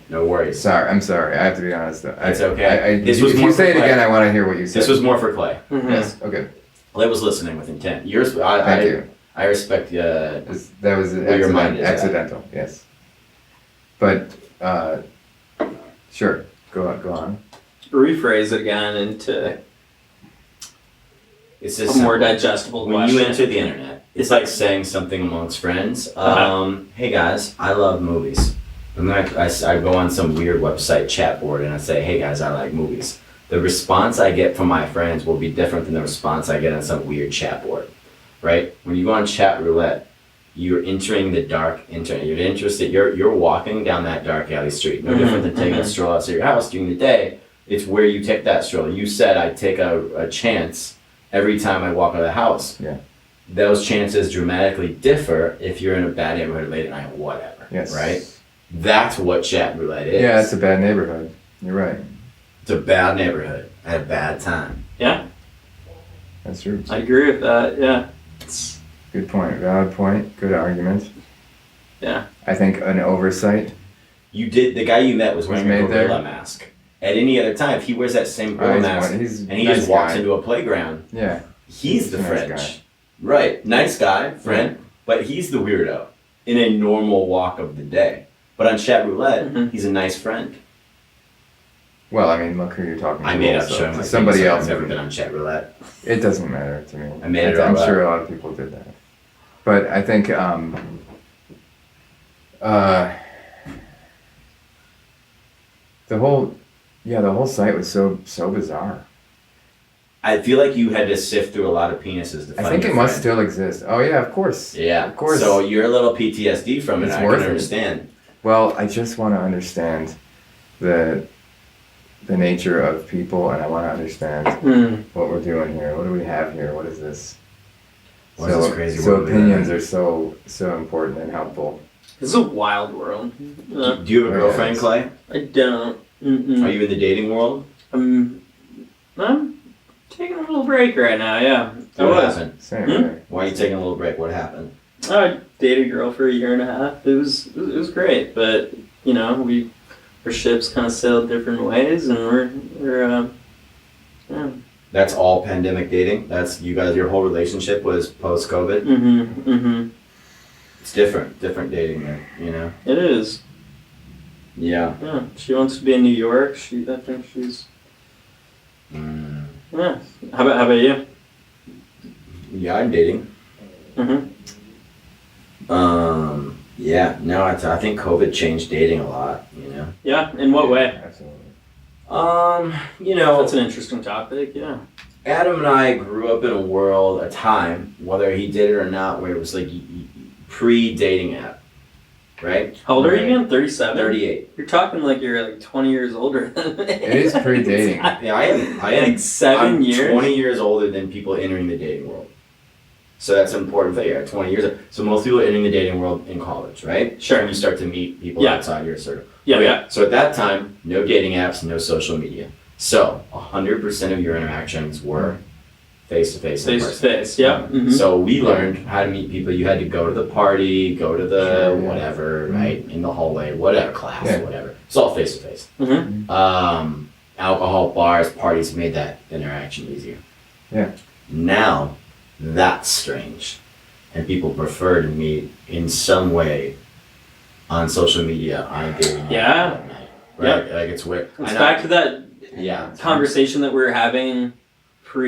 No worries. Sorry, I'm sorry. I have to be honest. Though. It's okay. This if was you more say it for Clay. again, I want to hear what you said. This was more for Clay. Mm-hmm. Yes. Okay. Clay was listening with intent. Thank I you. respect That was Where your mind is at. accidental. Yes. But sure. Go on. Rephrase it again into It's a just more simple. digestible When question. you enter the internet, it's like saying something amongst friends. Uh-huh. Hey guys, I love movies. I go on some weird website chat board and I say, hey guys, I like movies. The response I get from my friends will be different than the response I get on some weird chat board, right? When you go on chat roulette, you're entering the dark internet. You're interested. You're walking down that dark alley street. No different than taking a stroll outside your house during the day. It's where you take that stroll. You said I take a chance every time I walk out of the house. Yeah. Those chances dramatically differ if you're in a bad neighborhood late at night, whatever. Yes. Right? That's what chat roulette is. Yeah, it's a bad neighborhood. You're right. It's a bad neighborhood at a bad time. Yeah, That's true. I agree with that. Yeah. It's, Good point. Valid point. Good argument. yeah. I think an oversight. The guy you met was wearing a made there. gorilla mask. At any other time, if he wears that same girl mask and he just walks into a playground, yeah, he's the nice fringe. guy. Right. Nice guy, friend, but he's the weirdo in a normal walk of the day. But on Chat Roulette, he's a nice friend. Well, I mean, look who you're talking to. I made up also. showing my somebody face, else. I've never been on Chat Roulette. It doesn't matter to me. I made it all I'm up. sure a lot of people did that. But I think the whole site was so bizarre. I feel like you had to sift through a lot of penises to find I think your it must friend. still exist. Oh yeah, of course. Yeah, of course. So you're a little PTSD from it. It's I can worth it. understand. Well, I just want to understand the nature of people, and I want to understand what we're doing here. What do we have here? What is this? What's this crazy so world we live in? opinions are so important and helpful. This is a wild world. Do you have a girlfriend, Clay? I don't. Are you in the dating world? I'm taking a little break right now, yeah. What happened? Same here. Why are you taking a little break? What happened? I dated a girl for a year and a half. It was great, but you know, our ships kind of sailed different ways, and we're yeah. That's all pandemic dating? That's you guys, your whole relationship was post-COVID? It's different dating there, you know? It is. Yeah. Yeah. She wants to be in New York. I think she's. Yeah. How about you? Yeah, I'm dating. Yeah, no, I think COVID changed dating a lot, you know? Yeah. In what way? Absolutely. You know, That's an interesting topic. Yeah. Adam and I grew up in a time, whether he did it or not, where it was like pre-dating app, right? How old are you again? 37? 38. You're talking like you're like 20 years older than me. It is pre-dating. Yeah, I am. Like 7 I'm years? 20 years older than people entering the dating world. So that's an important thing. You're 20 years. So most people are entering the dating world in college, right? Sure. And you start to meet people outside your circle. Yeah, Okay, yeah. So at that time, no dating apps, no social media. So 100% of your interactions were face-to-face in Face to person. face, yeah. So we learned how to meet people. You had to go to the party, go to the Sure, yeah. whatever, right? In the hallway, whatever, class, Yeah. whatever. It's all face-to-face. Alcohol, bars, parties made that interaction easier. Yeah. Now, that's strange. And people prefer to meet in some way on social media, on a dating app, Yeah. right? Like it's weird. It's back to that Yeah. conversation that we were having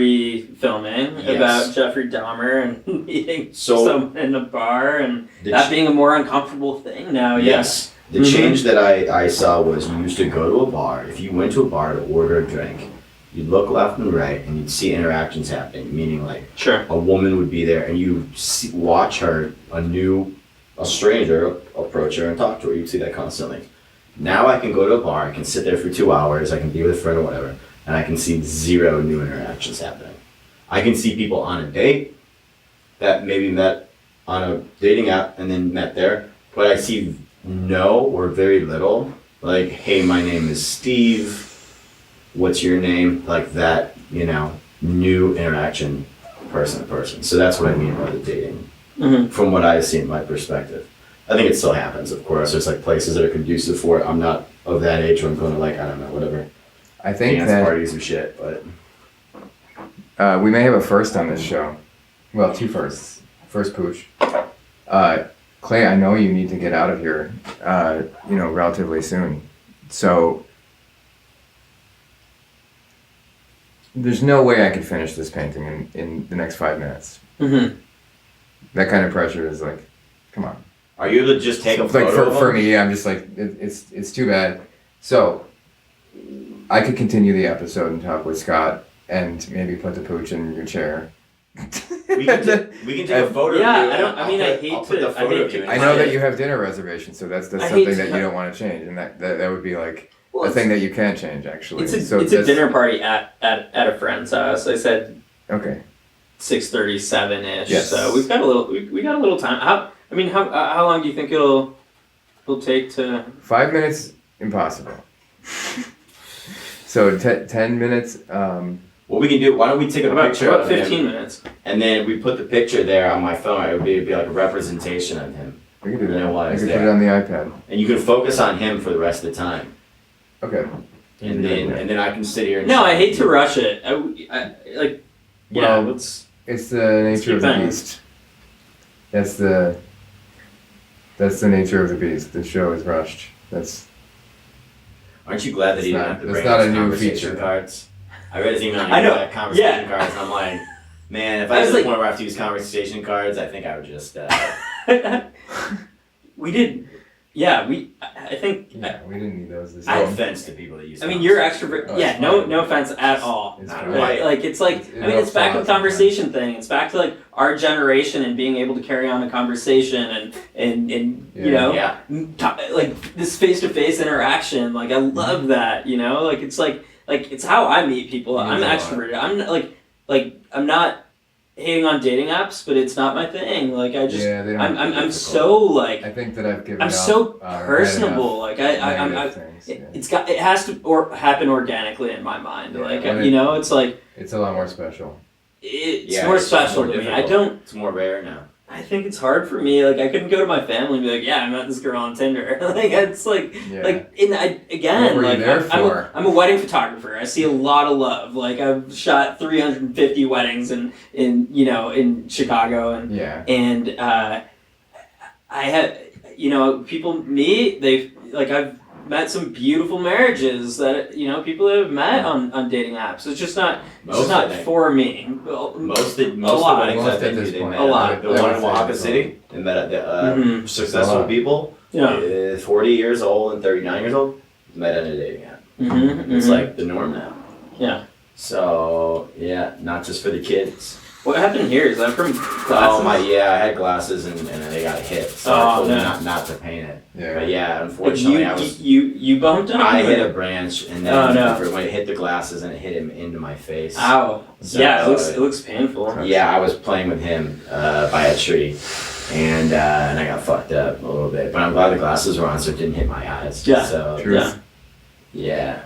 pre-filming Yes. about Jeffrey Dahmer and meeting So- someone in a bar and The that ch- being a more uncomfortable thing now. Yes. The change that I saw was you used to go to a bar. If you went to a bar to order a drink, you'd look left and right and you'd see interactions happening, meaning like Sure. a woman would be there and you watch her, a stranger approach her and talk to her. You'd see that constantly. Now I can go to a bar, I can sit there for 2 hours, I can be with a friend or whatever, and I can see 0 new interactions happening. I can see people on a date that maybe met on a dating app and then met there, but I see no or very little, like, hey, my name is Steve, what's your name? Like that, you know, new interaction person to person. So that's what I mean by the dating, from what I see in my perspective. I think it still happens, of course. There's like places that are conducive for it. I'm not of that age where I'm going to like, I don't know, whatever, I think dance that parties or shit, but we may have a first on this show. Well, 2 firsts. First pooch. Clay, I know you need to get out of here, relatively soon. So there's no way I could finish this painting in the next 5 minutes. That kind of pressure is like, come on. are you able to just take a It's like photo of for them? me, I'm just like it's too bad. So I could continue the episode and talk with Scott and maybe put the pooch in your chair. We can take a photo Yeah, of you. I don't- I mean, I I'll hate put to- the I photo hate of you to- in I my know that head. you have dinner reservations, so that's I hate something to- that you don't want to change, and that would be like Well, a thing that you can change actually. It's a So it's a this- dinner party at a friend's house. I said Okay. 6:37 ish. Yes. So we've got a little we got a little time. How long do you think it'll take to? 5 minutes, impossible. So 10 minutes. What we can do, why don't we take a picture About of him, 15 minutes. and then we put the picture there on my phone. It would be like a representation of him. We could do You that. know why We it's could put there. it on the iPad. And you can focus on him for the rest of the time. Okay. and then I can sit here. And No, I hate to rush it. I like. Yeah, Well, let's. It's the nature of the keep beast. That's the nature of the beast. The show is rushed. Aren't you glad that he It's didn't not- have to it's bring not us a new conversation feature. cards? I read his email and I he know. had conversation Yeah. cards, and I'm like, man, if I I was was to the like- point where I have to use conversation cards, I think I would just. We did. Yeah, I think. Yeah, we didn't need those this No time. offense to people that use. I mean, you're conversation extrovert. Oh, Yeah, it's no, fine. no offense at all. It's Not fine. right. Like it's like It I mean, it's helps back a to the lot conversation thing. It's back to like our generation and being able to carry on a conversation and you Yeah. know Yeah. like this face to face interaction. Like I love that. You know, like it's how I meet people. I'm Means a lot. extroverted. I'm not, like I'm not hating on dating apps, but it's not my thing. Like I just Yeah, they don't. I'm so like I think that I've given. I'm up, so had personable. Like enough I'm negative things, yeah. it has to happen organically in my mind. Yeah, Like when you it- know, it's like It's a lot more special. it's Yeah, more it's special more to me. I difficult. don't. It's more rare now. I think it's hard for me. Like I couldn't go to my family and be like, "Yeah, I met this girl on Tinder." Like it's like, Yeah. like in I again, What were you like there I'm for? I'm a wedding photographer. I see a lot of love. Like I've shot 350 weddings in Chicago Yeah. and I have people meet. I've met some beautiful marriages that people have met on dating apps. It's just not Most, I not think. for me. Most of the lot. weddings Most I've been at to, this they point. met A lot. the one in I would say Oaxaca so. City. They met Mhm. successful A lot. people, Yeah. 40 years old and 39 years old, met on a dating app. It's like the norm now. Yeah. So yeah, not just for the kids. What happened here? Is that from classes? Oh my, yeah, I had glasses and they got hit, so I Oh, told them no. not to paint it. Yeah. But yeah, Like unfortunately, I was. you bumped him? I hit a branch and then Oh, no. when it hit the glasses and it hit him into my face. Ow. So, Yeah, it looks painful. Yeah, I was playing with him by a tree, and I got fucked up a little bit. But I'm glad the glasses were on, so it didn't hit my eyes. Yeah, So True. Yeah. yeah.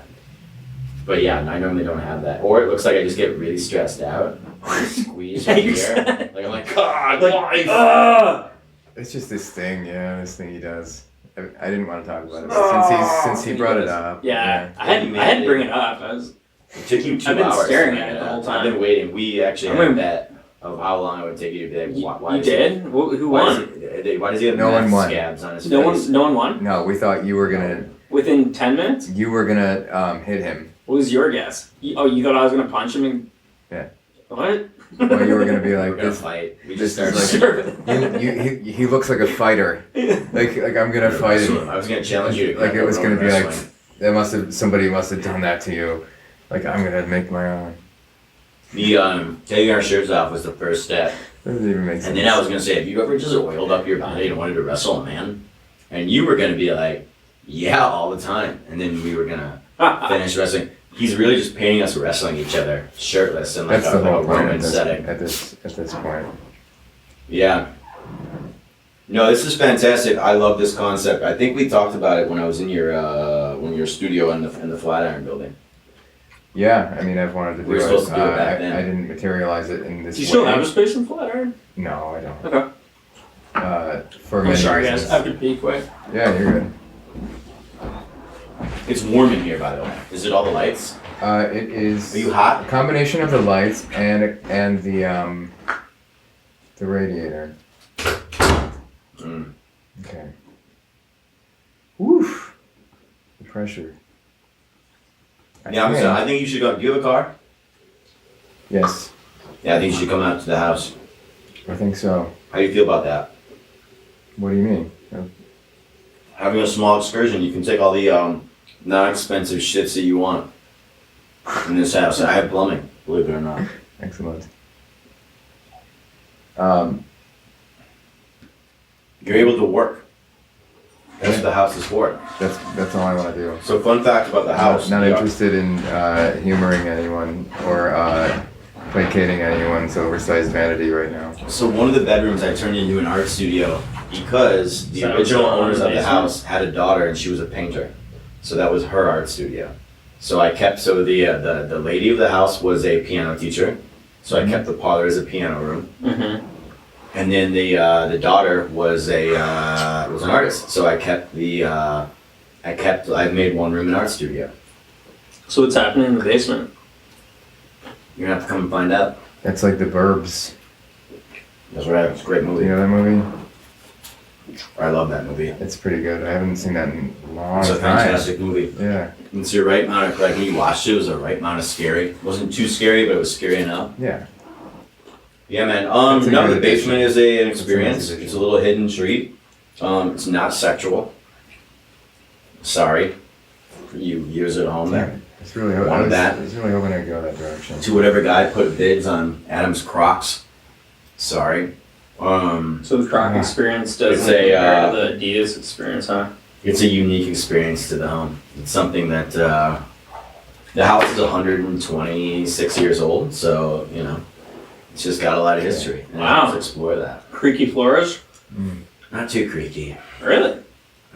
But yeah, I normally don't have that. Or it looks like I just get really stressed out. I squeeze Yeah, right you're here. sad. Like I'm like, God, Like, why? It's just this thing, this thing he does. I didn't want to talk about it, but since he brought it up. Yeah, I had to bring it up. It took you 2 I've been hours. staring to at it bring the whole up. time. I've been waiting. We actually I'm had a gonna- bet of how long it would take you to be like, why You does he- did? Who Why won? why does he have No one meth won. scabs on his No face? one won? No, we thought you were gonna Within 10 minutes? hit him. What was your guess? You thought I was gonna punch him and... Yeah. What? Well, you were gonna be We're like gonna this. fight. We this just is started. like- he looks like a fighter. Like I'm gonna fight him. I was gonna challenge you to Like it was gonna be like wrestling. somebody must have done that to you. Like I'm gonna make my own. The taking our shirts off was the first step, Doesn't even make sense. and then I was gonna say, have you ever just oiled up your body and wanted to wrestle a man? And you were gonna be like, yeah, all the time. And then we were gonna finish wrestling. He's really just painting us wrestling each other, shirtless, and like That's a, the like whole a point Roman at this, setting. at this point. Yeah. No, this is fantastic. I love this concept. I think we talked about it when I was in your studio in the Flatiron building. Yeah, I mean I've wanted to do We were it. supposed to do it back I then. didn't materialize it in this Do you way. still have a space in Flatiron? No, I don't. Okay. For I'm many sorry guys, reasons. I have to pee quick. Yeah, you're good. It's warm in here, by the way. Is it all the lights? It is Are you hot? a combination of the lights and the radiator. Mm. Okay. Woof. The pressure. Yeah, I think you should go. Do you have a car? Yes, Yeah, I think you should come out to the house. I think so. How do you feel about that? What do you mean? Having a small excursion, you can take all the non-expensive shits that you want in this house. I have plumbing, believe it or not. Excellent. You're able to work. That's what the house is for. That's all I want to do. So fun fact about the house. Not the- interested in humoring anyone or placating anyone's oversized vanity right now. So one of the bedrooms I turned into an art studio because the So original it's owners of the basement? house had a daughter and she was a painter. So that was her art studio. So the lady of the house was a piano teacher. So I kept the parlor as a piano room. Mm-hmm. And then the daughter was an artist. So I made one room an art studio. So what's happening in the basement? You're gonna have to come and find out. That's like The Burbs. That's right. It's a great movie. You know that movie? I love that movie. It's pretty good. I haven't seen that in a long It's a time. fantastic movie. Yeah. It's your right amount of, like when you watched it, it was the right amount of scary. It wasn't too scary, but it was scary enough. Yeah. Yeah, man. That's a No, good the basement is an experience. addition. It's a little hidden treat. It's not sexual. Sorry for you viewers at home there. It's really Wanted I that. was really hoping I'd go that direction. To whatever guy put bids on Adam's Crocs. Sorry. So the Croc experience doesn't It's a, compare to the Adidas experience, huh? It's a unique experience to the home. It's something that the house is 126 years old, so you know it's just got a lot of history. And Wow. let's explore that. Creaky floors? Not too creaky. Really?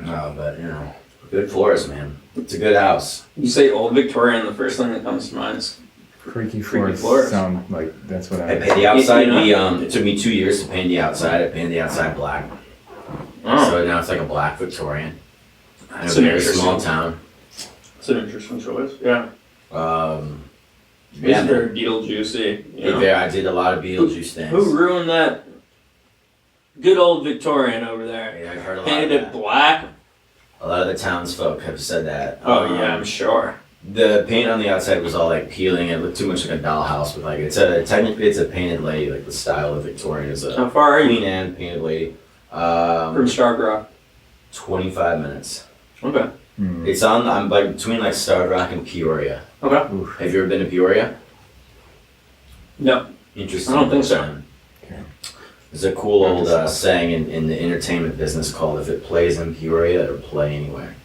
No, but you know, good floors, man. It's a good house. You say old Victorian, the first thing that comes to mind is Creaky floors. floors sound like that's what I I. painted the outside. You know? It took me 2 years to paint the outside. I painted the outside black, oh, so now it's like a black Victorian. In a That's an very interesting- small town. it's an interesting choice. Yeah. Yeah, It's very Beetlejuicy. You know? I did a lot of Beetlejuice things. Who ruined that good old Victorian over there? Yeah, I've heard a lot Painted of it that. black? A lot of the townsfolk have said that. Oh yeah, I'm sure. The paint on the outside was all like peeling. It looked too much like a dollhouse, but like technically it's a painted lady. Like the style of Victorian is a How far are queen you and painted lady. from Starved Rock? 25 minutes. Okay. It's on. I'm like between like Starved Rock and Peoria. Okay. Have you ever been to Peoria? No. Interesting. I don't think so. Okay. There's a cool old saying in the entertainment business called "If it plays in Peoria, it'll play anywhere."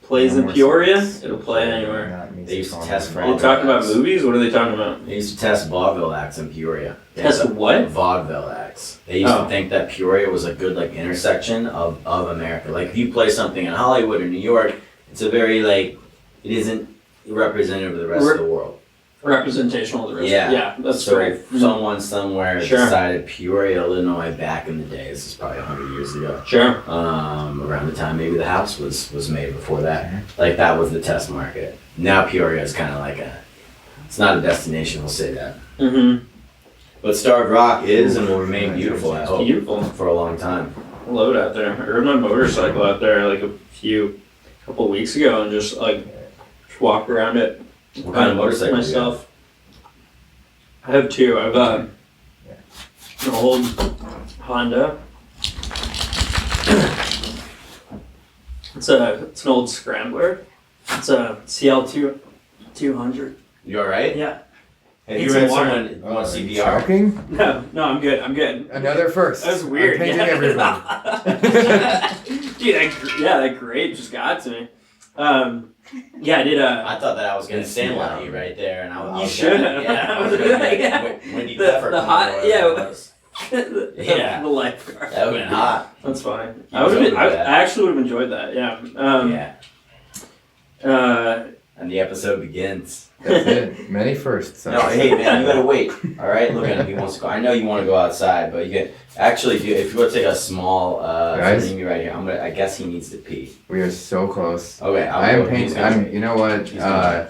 Plays No in more Peoria? sense. It'll play anywhere. Not me They used to calling test my for Are friend. they talking about movies? What are they talking about? They used to test vaudeville acts in Peoria. They Test had what? Vaudeville acts. They used Oh. to think that Peoria was a good like intersection of America. Like if you play something in Hollywood or New York, it's a very like it isn't representative of the rest of the world. Representational of the rest. Yeah. Yeah, that's So great. someone somewhere Sure. decided Peoria, Illinois, back in the day. This is probably 100 years ago. Sure. Around the time maybe the house was made before that. Like that was the test market. Now Peoria is kind of like it's not a destination. We'll say that. Mm-hmm. But Starved Rock is and will remain beautiful. I hope Beautiful. for a long time. I love it out there. I rode my motorcycle out there like couple weeks ago and just walked around it. What kind of motorcycle? do you myself. I have two. I've an old Honda. It's an old Scrambler. It's a CL200. You all right? Yeah. Have Need you some read water. someone want Are to you see VR? choking? No, I'm good. I'm good. Another first. That was weird. I'm painting everyone. Dude, that grape just got to me. Yeah, I did. I thought that I was gonna sandlight you right there, and I You was should gonna, have. Yeah, I was gonna be Yeah. like, Wendy The- Pepper. the coming hot- over, yeah. whatever it was. Yeah. The lifeguard. That would've been hot. That's funny. You I would have. was over I that. actually would have enjoyed that. Yeah. Yeah. And the episode begins. That's it. Many firsts. No, hey man, you gotta wait. All right, look at him. He wants to go. I know you want to go outside, but you can actually, if you want to take a small, Guys? me right here, I guess he needs to pee. We are so close. Okay, I am painting. You know what? He's gonna-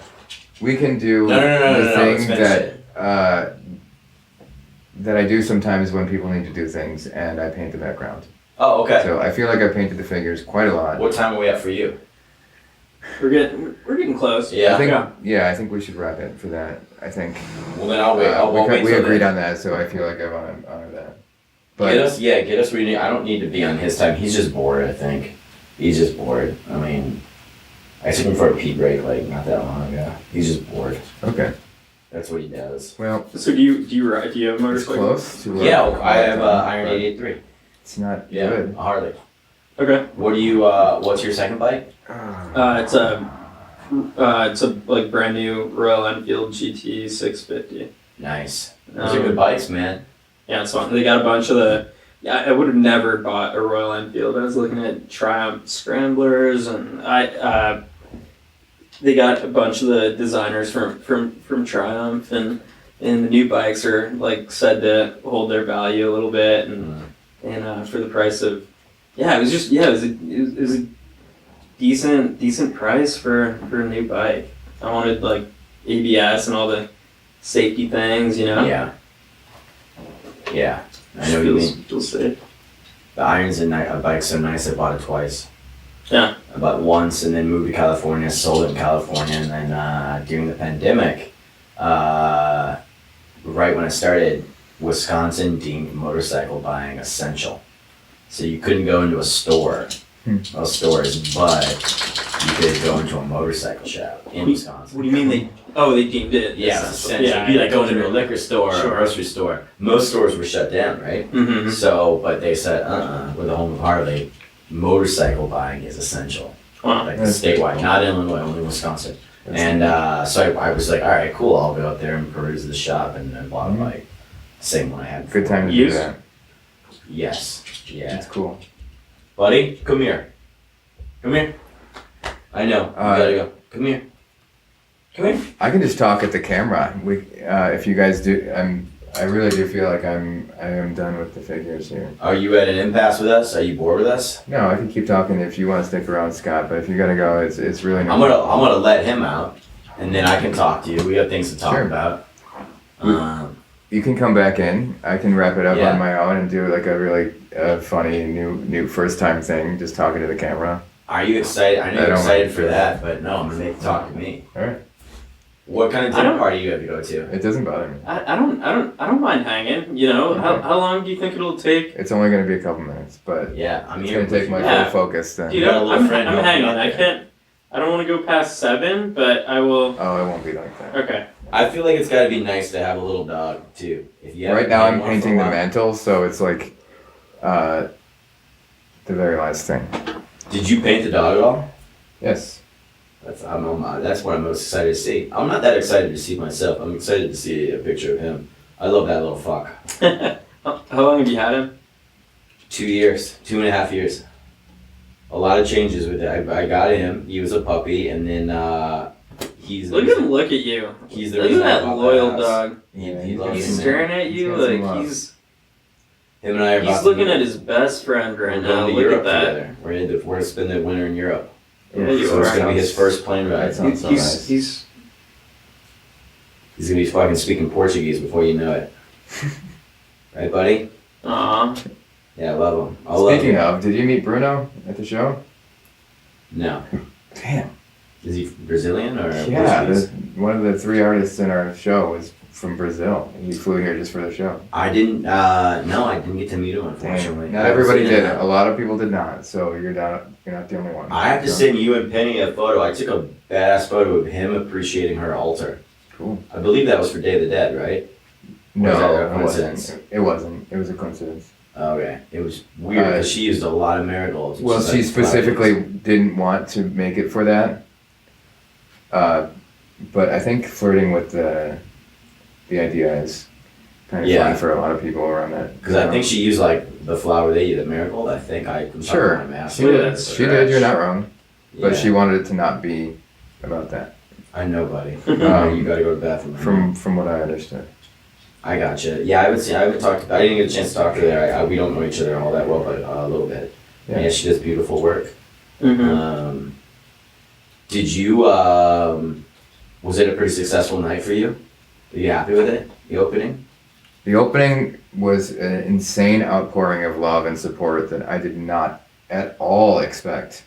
We can do No, the let's thing finish that it. that I do sometimes when people need to do things, and I paint the background. Oh, okay. So I feel like I painted the figures quite a lot. What time are we at for you? We're getting close. I Yeah. think, Yeah. I think we should wrap it for that. I think Well, then I'll wait. I'll wait we till agreed then. on that, so I feel like I want to honor that. Get us where you need. I don't need to be on his time. He's just bored, I think. He's just bored. I mean, I took him for a pee break like not that long ago. He's just bored. Okay. That's what he does. Well, So do you ride? Do you have a it's motorcycle? close to. Yeah, I have Iron but 883. It's not Yeah, good. a Harley. Okay. What do you? What's your second bike? It's a like brand new Royal Enfield GT 650. Nice. Those are good bikes, man. Yeah, it's fun. They got a bunch of the. Yeah, I would have never bought a Royal Enfield. I was looking at Triumph Scramblers, and they got a bunch of the designers from Triumph, and the new bikes are like said to hold their value a little bit, and for the price of, it was a decent price for a new bike. I wanted like ABS and all the safety things, you know. Yeah. Yeah. I know what you mean. Feels safe. The irons and a bike's so nice. I bought it twice. Yeah. I bought it once and then moved to California, sold it in California, and then during the pandemic, right when I started, Wisconsin deemed motorcycle buying essential. So you couldn't go into a store, most stores, but you could go into a motorcycle shop in Wisconsin. What do you mean they deemed it? Yeah, essential? essential. Yeah, It'd be like going into a liquor store or a grocery store. Most stores were shut down, right? Mm-hmm. So, but they said, we're the home of Harley. Motorcycle buying is essential. Wow. Like That's statewide, cool. not Illinois, only Wisconsin. That's And so I was like, all right, cool. I'll go out there and peruse the shop and bought a bike. Same one I had before. Good time to do Used? that. Yes. Yeah. It's cool. Buddy, come here. Come here. I know. You gotta go. Come here. Come here. I can just talk at the camera. If you guys do, I really do feel like I am done with the figures here. Are you at an impasse with us? Are you bored with us? No, I can keep talking if you want to stick around, Scott. But if you gotta go, it's really. I'm gonna let him out, and then I can talk to you. We have things to talk Sure. about. You can come back in. I can wrap it up Yeah. on my own and do like a really funny new first time thing, just talking to the camera. Are you excited? I know I you're don't excited like for that, but no, I'm gonna make you talk to me. All right, What kind of I dinner don't- party you have to go to? it doesn't bother me. I don't mind hanging. You know, how long do you think it'll take? It's only gonna be a couple minutes, but Yeah, I'm it's here. gonna take my Yeah. full focus then. You got a know, little I'm friend helping hanging. you out I there. can't. I don't want to go past 7, but I will. Oh, it won't be like that. Okay. I feel like it's gotta be nice to have a little dog too. If you Right haven't now, had I'm one for a painting the while. mantle, so it's like the very last thing. Did you paint the dog at all? Yes. That's what I'm most excited to see. I'm not that excited to see myself. I'm excited to see a picture of him. I love that little fuck. How long have you had him? 2 years, 2.5 years. A lot of changes with it. I got him. He was a puppy, and then he's. Look at him! Look at you! He's the Look at reason I that bought loyal house. dog. He loves He's me, man. staring at you He's got some like love. he's Him and I are about he's to looking move. at his best friend right We're now. going to Look Europe at that. together. We're going to spend the winter in Europe. Yeah, you So it's are. going to be his first plane ride. That sounds so nice. He's He's going to be fucking speaking Portuguese before you know it. Right, buddy? aw. Yeah, I love him. I love Speaking him. of, did you meet Bruno at the show? No. Damn. Is he Brazilian or Yeah, Portuguese? one of the 3 artists in our show was from Brazil. He flew here just for the show. I didn't, no, I didn't get to meet him, unfortunately. Not everybody did. A lot of people did not. So you're not the only one. I have to So, send you and Penny a photo. I took a badass photo of him appreciating her altar. Cool. I believe that was for Day of the Dead, right? No, Was that a it coincidence? wasn't. It wasn't. It was a coincidence. Okay. It was weird because she used a lot of marigolds. Well, She's she like, specifically didn't want to make it for that. But I think flirting with the idea is kind of Yeah. fun for a lot of people around that. Because I think she used like the flower they eat, the marigold. I think I'm Sure. talking about She my Look at did. that She did. You're not wrong. But Yeah. she wanted it to not be about that. I know, buddy. Um, You gotta go to the bathroom. From what I understood. I gotcha. Yeah, I haven't talked. I didn't get a chance to talk to her there. We don't know each other all that well, but a little bit. Yeah. Yeah, she does beautiful work. Mm-hmm. Did you? Was it a pretty successful night for you? Are you happy with it? The opening? The opening was an insane outpouring of love and support that I did not at all expect.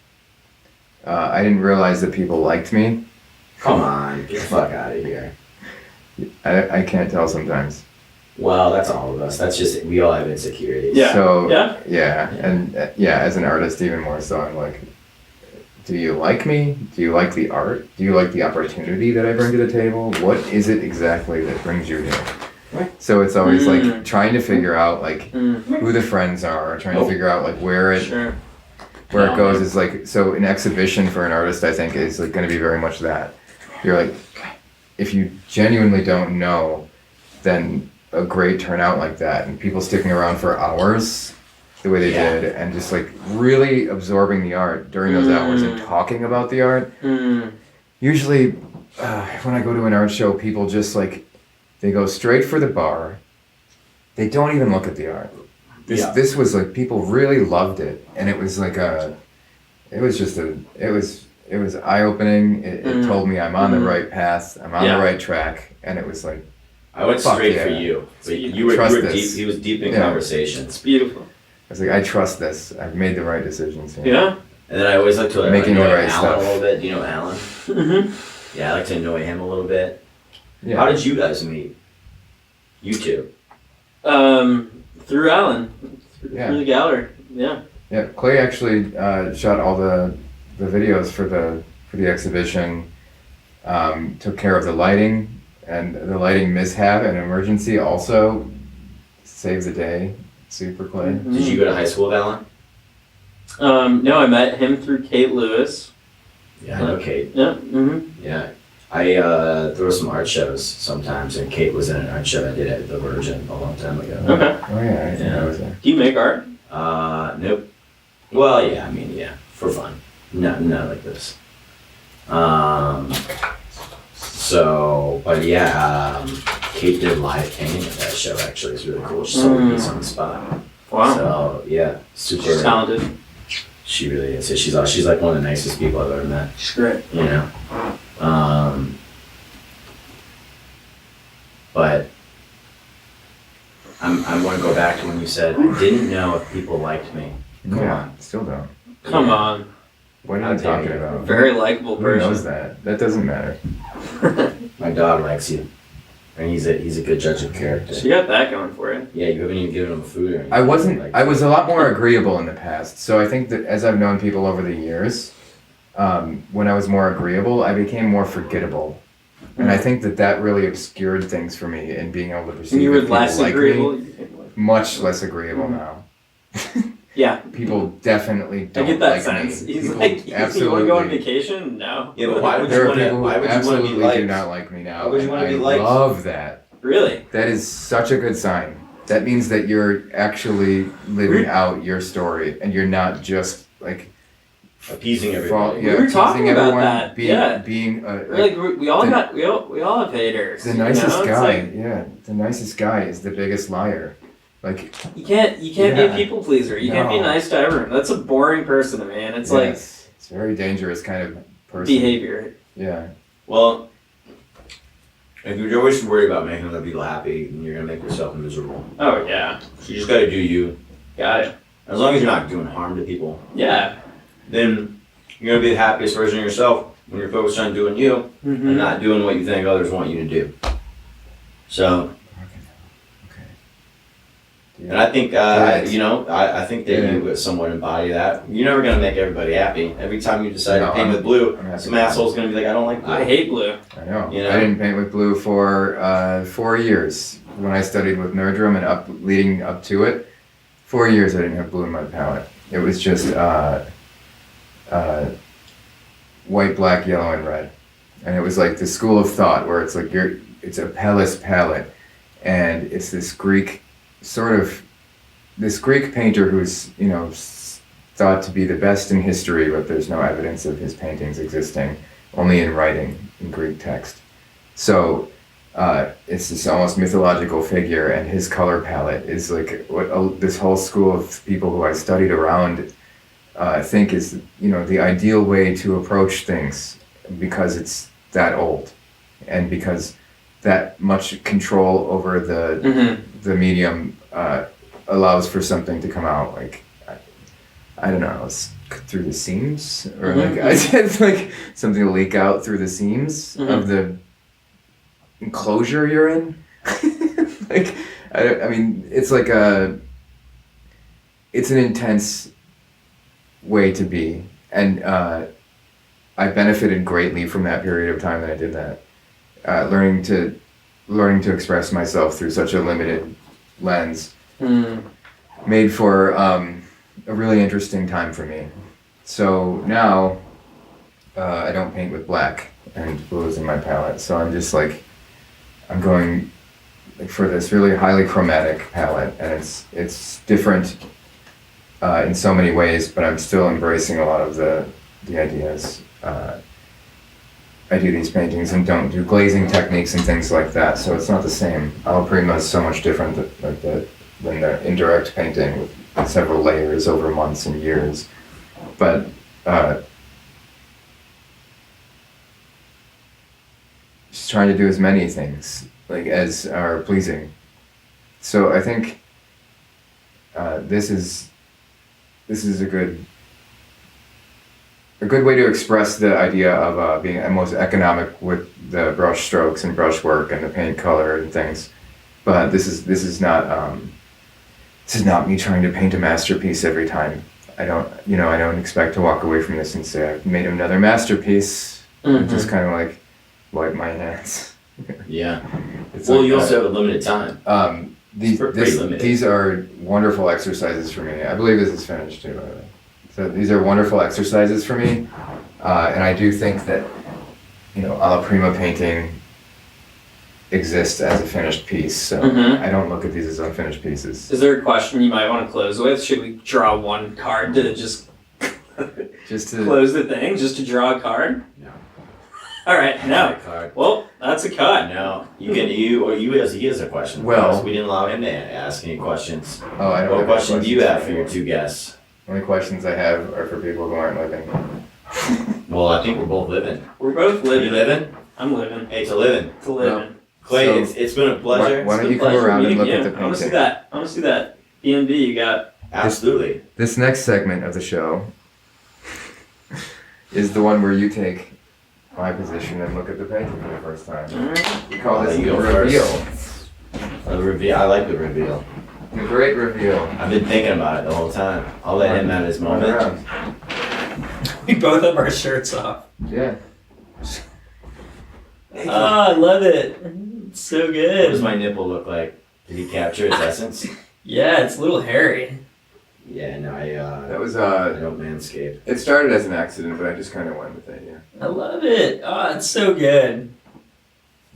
I didn't realize that people liked me. Come on, get the fuck out of here. I can't tell sometimes. Well, that's all of us. That's just we all have insecurities. Yeah. So Yeah. and as an artist, even more so, I'm like, do you like me? Do you like the art? Do you like the opportunity that I bring to the table? What is it exactly that brings you here? Right. So it's always like Mm. trying to figure out like Mm. who the friends are, trying to figure out like where it Sure. goes is like, so an exhibition for an artist, I think, is like going to be very much that. You're like, if you genuinely don't know, then a great turnout like that and people sticking around for hours the way they Yeah. did and just like really absorbing the art during those hours and talking about the art. Mm. Usually when I go to an art show, people just like, they go straight for the bar. They don't even look at the art. This was like, people really loved it. And it was like it was eye-opening. It told me I'm on the right path, I'm on the right track, and it was like, I went Fuck straight yeah. for you. But you Trust were this. deep. He was deep in Yeah. conversations. It's beautiful. I was like, I trust this. I've made the right decisions here. Yeah. And then I always like to Making the annoy right Alan stuff. a little bit. Do you know Alan? Mm-hmm. Yeah, I like to annoy him a little bit. Yeah. How did you guys meet? You two. Through Alan. Yeah. Through the gallery. Yeah. Yeah, Clay actually shot all the videos for the exhibition. Took care of the lighting, and the lighting mishap and emergency also saved the day. Super Clay. Did you go to high school with Alan? No, I met him through Kate Lewis. Yeah, I know Kate. Yeah. Mm-hmm. Yeah. I throw some art shows sometimes, and Kate was in an art show I did at the Virgin a long time ago. Okay. Oh yeah, I think I was there. Do you make art? Nope. Well, yeah, I mean, yeah, for fun. Not like this. So, but yeah, Kate did live painting at that show, actually. It's really cool. She sold a piece on the spot. Wow. So, yeah, super. She's talented. She really is. She's like one of the nicest people I've ever met. She's great. You know? But I want to go back to when you said, I didn't know if people liked me. Come on. Still don't. Come Yeah. on. What How are you dare talking you. about? Very likable Who person. knows that? That doesn't matter. My dog likes you. And he's a good judge of character. So you got that going for you. Yeah, you haven't even given him food or anything. I wasn't. Like, I was a lot more agreeable in the past. So I think that as I've known people over the years, when I was more agreeable, I became more forgettable, and I think that really obscured things for me in being able to perceive. And you were if people less like agreeable. me. Much less agreeable now. Yeah. People definitely I don't get that like sense. me. He's People like, you want absolutely. to go on vacation? No. Yeah, but why would There you are want to? people Why who would you want to be absolutely liked? do not like me now. Why would you and wanna be I liked? love that. Really? That is such a good sign. That means that you're actually living out your story, and you're not just like Appeasing everybody. yeah, We were talking pleasing about everyone, that, Being, yeah. being Like we all the- got we all have haters. the you know? nicest It's guy. like, Yeah, the nicest guy is the biggest liar. Like you can't be Yeah. a people pleaser. You can't be No. nice to everyone. That's a boring person, man. It's like yes, it's a very dangerous kind of person. behavior. Yeah. Well, if you're always worried about making other people happy, then you're gonna make yourself miserable. Oh yeah. So you just gotta do you. Got it. As long as you're not doing harm to people, Yeah. then you're gonna be the happiest version of yourself when you're focused on doing you Mm-hmm. and not doing what you think others want you to do. So, and I think, Right. I think that Yeah. you somewhat embody that. You're never gonna make everybody happy. Every time you decide No, to paint I'm- with blue, I'm happy some with asshole's gonna be like, I don't like blue. I hate blue. I know. You know? I didn't paint with blue for 4 years when I studied with Nerdrum and leading up to it. 4 years I didn't have blue in my palette. It was just white, black, yellow, and red. And it was like the school of thought where it's like it's a Pellis palette, and it's this Greek painter who's thought to be the best in history, but there's no evidence of his paintings existing, only in writing in Greek text. So it's this almost mythological figure, and his color palette is like what this whole school of people who I studied around think is the ideal way to approach things, because it's that old, and because that much control over the medium allows for something to come out like I don't know, it's through the seams, or it's like something to leak out through the seams of the enclosure you're in. Like I mean, it's like it's an intense way to be, and I benefited greatly from that period of time that I did that. Learning to express myself through such a limited lens made for a really interesting time for me. So now I don't paint with black, and blue is in my palette. So I'm just like I'm going for this really highly chromatic palette, and it's different in so many ways, but I'm still embracing a lot of the ideas. I do these paintings and don't do glazing techniques and things like that, so it's not the same. Al Prima is so much different than the indirect painting with several layers over months and years. But just trying to do as many things like as are pleasing. So I think this is a good way to express the idea of being most economic with the brush strokes and brush work and the paint color and things. But this is not me trying to paint a masterpiece every time. I don't expect to walk away from this and say I've made another masterpiece. Just kind of like wipe my hands. Yeah. It's Well, like you that. also have a limited time. Pretty limited. These are wonderful exercises for me. I believe this is finished too, by the way. So these are wonderful exercises for me, and I do think that alla prima painting exists as a finished piece. So I don't look at these as unfinished pieces. Is there a question you might want to close with? Should we draw one card to just Just to close the thing? Just to draw a card? No. All right, no. Card. Well, that's a cut. No. He has a question. Well- we didn't allow him to ask any questions. Oh, I don't. What have question do you questions have for your two guests? Only questions I have are for people who aren't living. Well, I think we're both living. We're both You living. living? I'm living. Hey, to living. To living. Clay, So- it's been a pleasure. Why don't It's you been a come pleasure around and meeting look you. at the I want to see painting? that. I want to see that B&B you got. Absolutely. This next segment of the show is the one where you take my position and look at the painting for the first time. Alright. We call this You the go reveal. The reveal. I like the reveal. The great reveal. I've been thinking about it the whole time. I'll let him have his Run moment. around. We both have our shirts off. Yeah. Oh, I love it. It's so What does good. my nipple look like? Did he capture its essence? Yeah, it's a little hairy. Yeah, no, I That was don't manscape. it started as an accident, but I just kind of went with it, yeah. I love it. Oh, it's so good.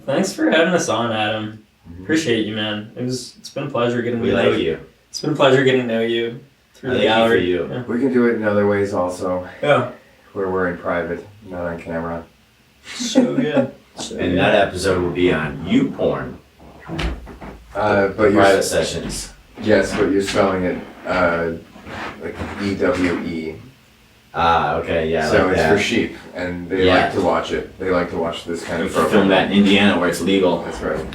Thanks for having us on, Adam. Appreciate you, man. It's been a pleasure getting We to know like you. you. It's been a pleasure getting to know you through I the thank you hour. for you. Yeah. We can do it in other ways also, Yeah. where we're in private, not on camera. So good. So And good. that episode will be on YouPorn. But Private sessions. yes, but you're spelling it like EWE. Ah, okay, yeah. So like it's that. for sheep, and they Yeah. like to watch it. They like to watch this kind You of can program. film that in Indiana where it's legal. That's right.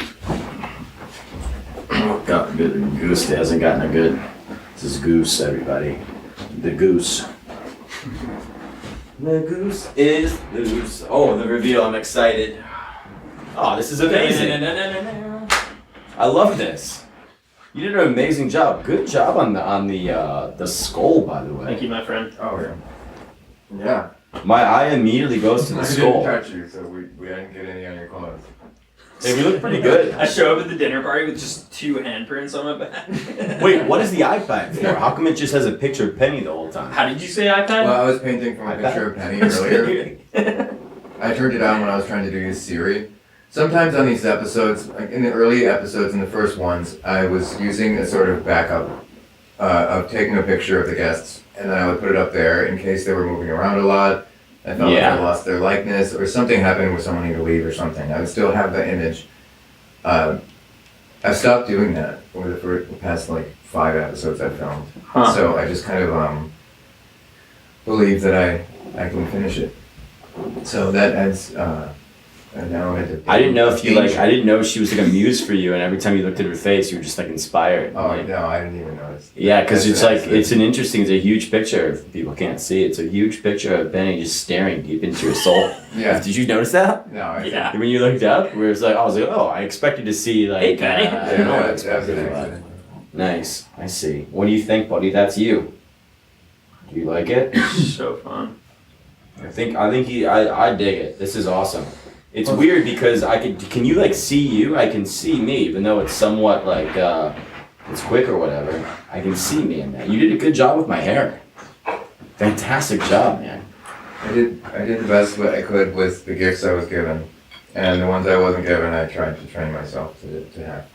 Got good goose that hasn't gotten a good. This is Goose, everybody. The goose. The goose is the goose. Oh, the reveal! I'm excited. Oh, this is amazing. I love this. You did an amazing job. Good job on the skull, by the way. Thank you, my friend. Oh yeah. Yeah. My eye immediately goes to the I didn't skull. touch you, so we didn't get any on your clothes. Hey, you look pretty good. I show up at the dinner party with just 2 handprints on my back. Wait, what is the iPad for? How come it just has a picture of Penny the whole time? How did you say iPad? Well, I was painting from a picture of Penny earlier. I turned it on when I was trying to do use Siri. Sometimes on these episodes, like in the early episodes, in the first ones, I was using a sort of backup of taking a picture of the guests, and then I would put it up there in case they were moving around a lot. I felt like Yeah. I lost their likeness, or something happened where someone needed to leave or something. I would still have the image. I've stopped doing that over the past like 5 episodes I've filmed. Huh. So I just kind of believe that I can finish it. So that adds now I I didn't know she was like a muse for you, and every time you looked at her face, you were just like inspired. Oh Like, no, I didn't even notice. yeah, because That's it's an like accident. it's a huge picture. If people can't see, it's a huge picture of Benny just staring deep into your soul. Yeah. Did you notice that? No, I Yeah. When you looked up, I was like, oh, I expected to see like. Hey, Benny. I don't know what I that was expected. an but- accident. Nice, I see. What do you think, buddy? That's you. Do you like it? So fun. I dig it. This is awesome. It's weird because can you like see you? I can see me, even though it's somewhat like, it's quick or whatever. I can see me in that. You did a good job with my hair. Fantastic job, man. I did the best I could with the gifts I was given, and the ones I wasn't given, I tried to train myself to have.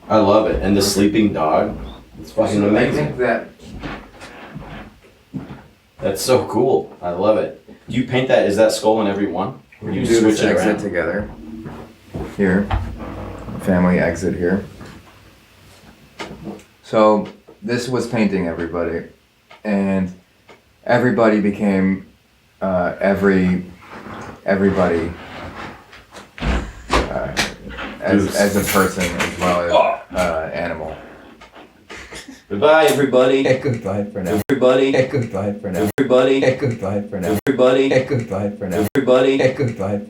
I love it. And the sleeping dog. It's fucking I amazing. think that That's so cool. I love it. Do you paint that? Is that skull in every one? Or we you can do switch this it exit around? together. Here, family exit here. So this was painting everybody, and everybody became everybody as a person as well as animal. Goodbye, everybody. Goodbye for now. Everybody. Goodbye for now. Everybody. Goodbye for now. Everybody. Goodbye for now. Everybody. Goodbye for